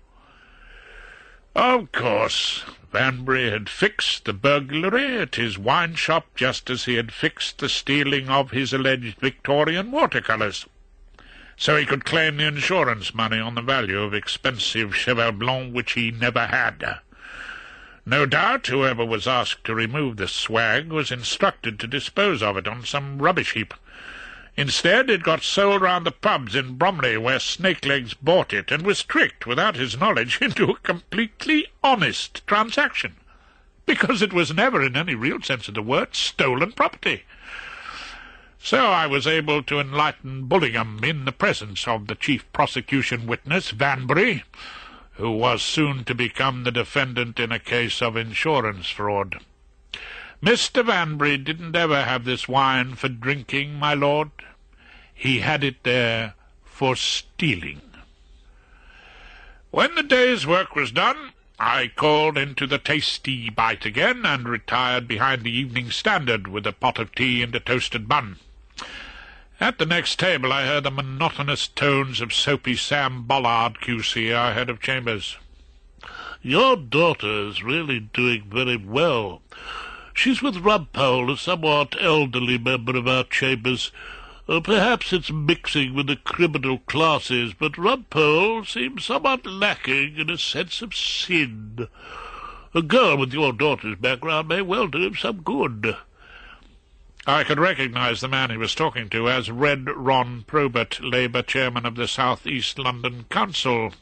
Of course, Vanbury had fixed the burglary at his wine shop just as he had fixed the stealing of his alleged Victorian watercolours, so he could claim the insurance money on the value of expensive Cheval Blanc which he never had. No doubt whoever was asked to remove the swag was instructed to dispose of it on some rubbish heap. Instead, it got sold round the pubs in Bromley, where Snakelegs bought it, and was tricked, without his knowledge, into a completely honest transaction, because it was never, in any real sense of the word, stolen property. So I was able to enlighten Bullingham in the presence of the chief prosecution witness, Vanbury, who was soon to become the defendant in a case of insurance fraud. Mr. Vanbury didn't ever have this wine for drinking, my lord. He had it there for stealing. When the day's work was done, I called into the tasty bite again, and retired behind the Evening Standard with a pot of tea and a toasted bun. At the next table I heard the monotonous tones of Soapy Sam Bollard, Q.C., our head of chambers. "Your daughter is really doing very well. She's with Rumpole, a somewhat elderly member of our chambers. Perhaps it's mixing with the criminal classes, but Rumpole seems somewhat lacking in a sense of sin. A girl with your daughter's background may well do him some good." I could recognize the man he was talking to as Red Ron Probert, Labour chairman of the South East London Council.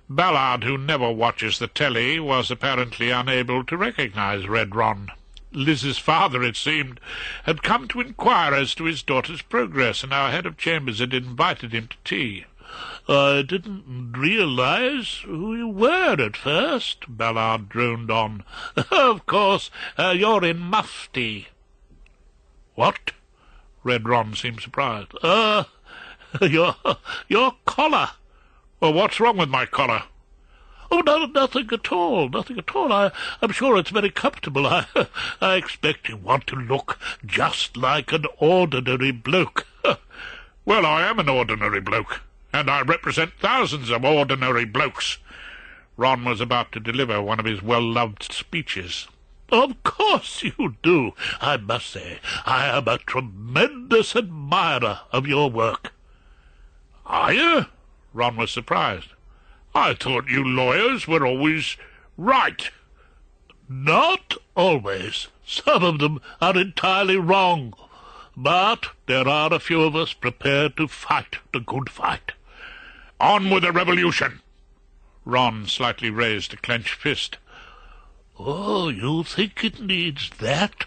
Ballard, who never watches the telly, was apparently unable to recognize Red Ron. Liz's father, it seemed, had come to inquire as to his daughter's progress, and our head of chambers had invited him to tea. "I didn't realize who you were at first," Ballard droned on. "Of course, you're in mufti." "What?" Red Ron seemed surprised. Your collar." "Well, what's wrong with my collar?" "Oh, no, nothing at all, nothing at all. I'm sure it's very comfortable. I expect you want to look just like an ordinary bloke." "Well, I am an ordinary bloke, and I represent thousands of ordinary blokes." Ron was about to deliver one of his well-loved speeches. "Of course you do. I must say, I am a tremendous admirer of your work." "Are you?" Ron was surprised. "I thought you lawyers were always right." "Not always. Some of them are entirely wrong. But there are a few of us prepared to fight the good fight." "On with the revolution!" Ron slightly raised a clenched fist. "Oh, you think it needs that?"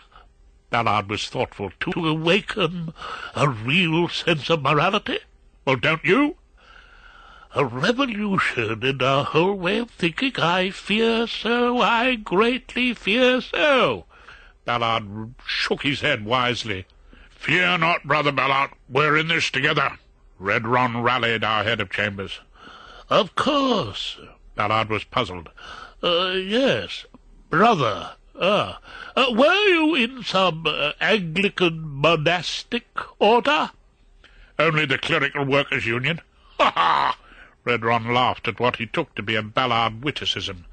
Ballard was thoughtful. "To awaken a real sense of morality?" "Well, don't you?" "A revolution in our whole way of thinking? I fear so. I greatly fear so." Ballard shook his head wisely. "Fear not, Brother Ballard. We're in this together." Red Ron rallied our head of chambers. "Of course." Ballard was puzzled. Yes, brother. Were you in some Anglican monastic order?" "Only the Clerical Workers' Union." "Ha ha!" Red Ron laughed at what he took to be a Ballard witticism.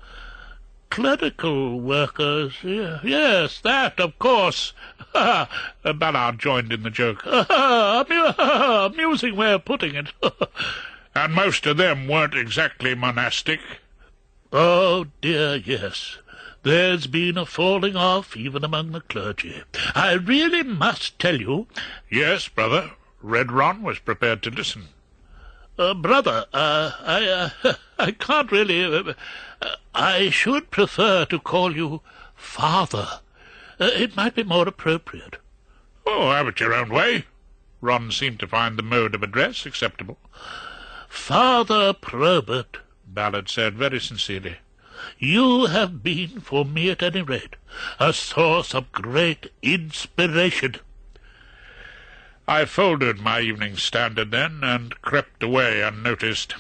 "Clerical workers, yes, that, of course." Ballard joined in the joke. "Amusing way of putting it." "And most of them weren't exactly monastic." "Oh, dear, yes. There's been a falling off even among the clergy. I really must tell you—" "Yes, brother." Red Ron was prepared to listen. "Brother, I can't really... I should prefer to call you Father. It might be more appropriate." "Oh, have it your own way." Ron seemed to find the mode of address acceptable. "Father Probert," Ballard said very sincerely, "you have been, for me at any rate, a source of great inspiration." I folded my Evening Standard then, and crept away unnoticed.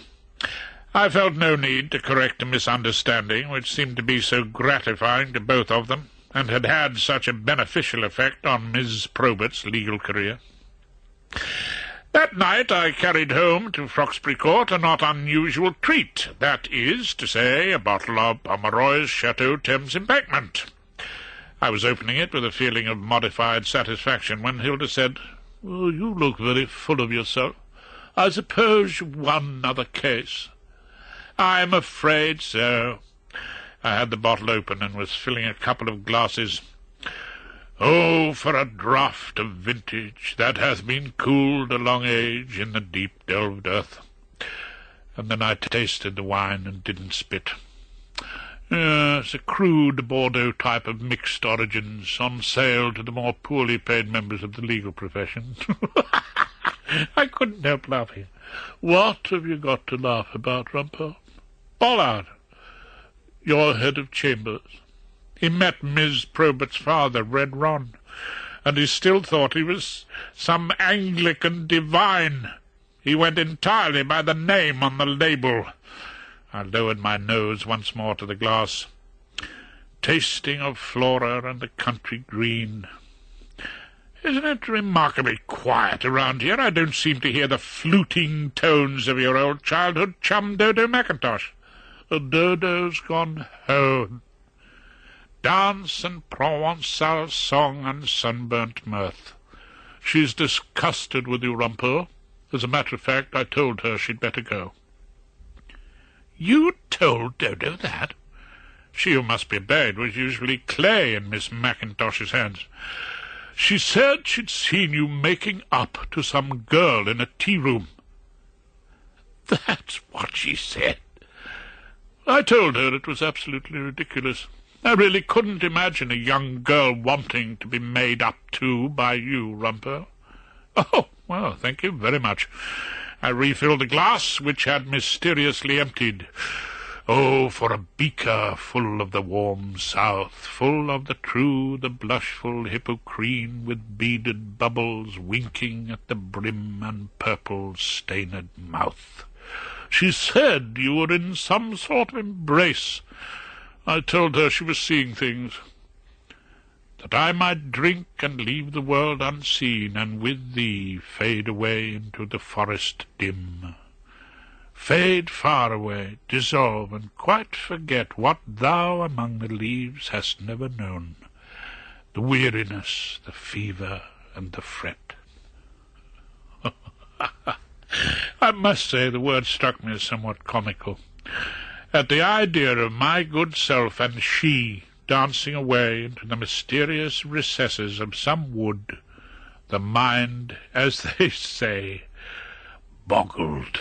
I felt no need to correct a misunderstanding which seemed to be so gratifying to both of them, and had had such a beneficial effect on Miss Probert's legal career. That night I carried home to Froxbury Court a not unusual treat, that is to say, a bottle of Pomeroy's Chateau Thames Embankment. I was opening it with a feeling of modified satisfaction when Hilda said, "Oh, you look very full of yourself. I suppose you won another case." "I'm afraid so." I had the bottle open and was filling a couple of glasses. "Oh, for a draught of vintage that hath been cooled a long age in the deep-delved earth." And then I tasted the wine and didn't spit. It's a crude Bordeaux type of mixed origins, on sale to the more poorly paid members of the legal profession. I couldn't help laughing. "What have you got to laugh about, Rumpole?" "Ballard, your head of chambers. He met Miss Probert's father, Red Ron, and he still thought he was some Anglican divine. He went entirely by the name on the label." I lowered my nose once more to the glass. "Tasting of flora and the country green. Isn't it remarkably quiet around here? I don't seem to hear the fluting tones of your old childhood chum, Dodo Mackintosh." "Dodo's gone home." "Dance and Provençal song and sunburnt mirth. She's disgusted with you, Rumpole. As a matter of fact, I told her she'd better go." "You told Dodo that?" She who must be obeyed was usually clay in Miss Mackintosh's hands. "She said she'd seen you making up to some girl in a tea-room." "That's what she said?" I told her it was absolutely ridiculous. I really couldn't imagine a young girl wanting to be made up to by you, Rumpole. Oh, well, thank you very much. I refilled the glass, which had mysteriously emptied. Oh, for a beaker full of the warm south, full of the true, the blushful Hippocrene, with beaded bubbles winking at the brim and purple-stained mouth. She said you were in some sort of embrace. I told her she was seeing things, that I might drink and leave the world unseen, and with thee fade away into the forest dim. Fade far away, dissolve, and quite forget what thou among the leaves hast never known, the weariness, the fever, and the fret. I must say the word struck me as somewhat comical. At the idea of my good self and she dancing away into the mysterious recesses of some wood, the mind, as they say, boggled.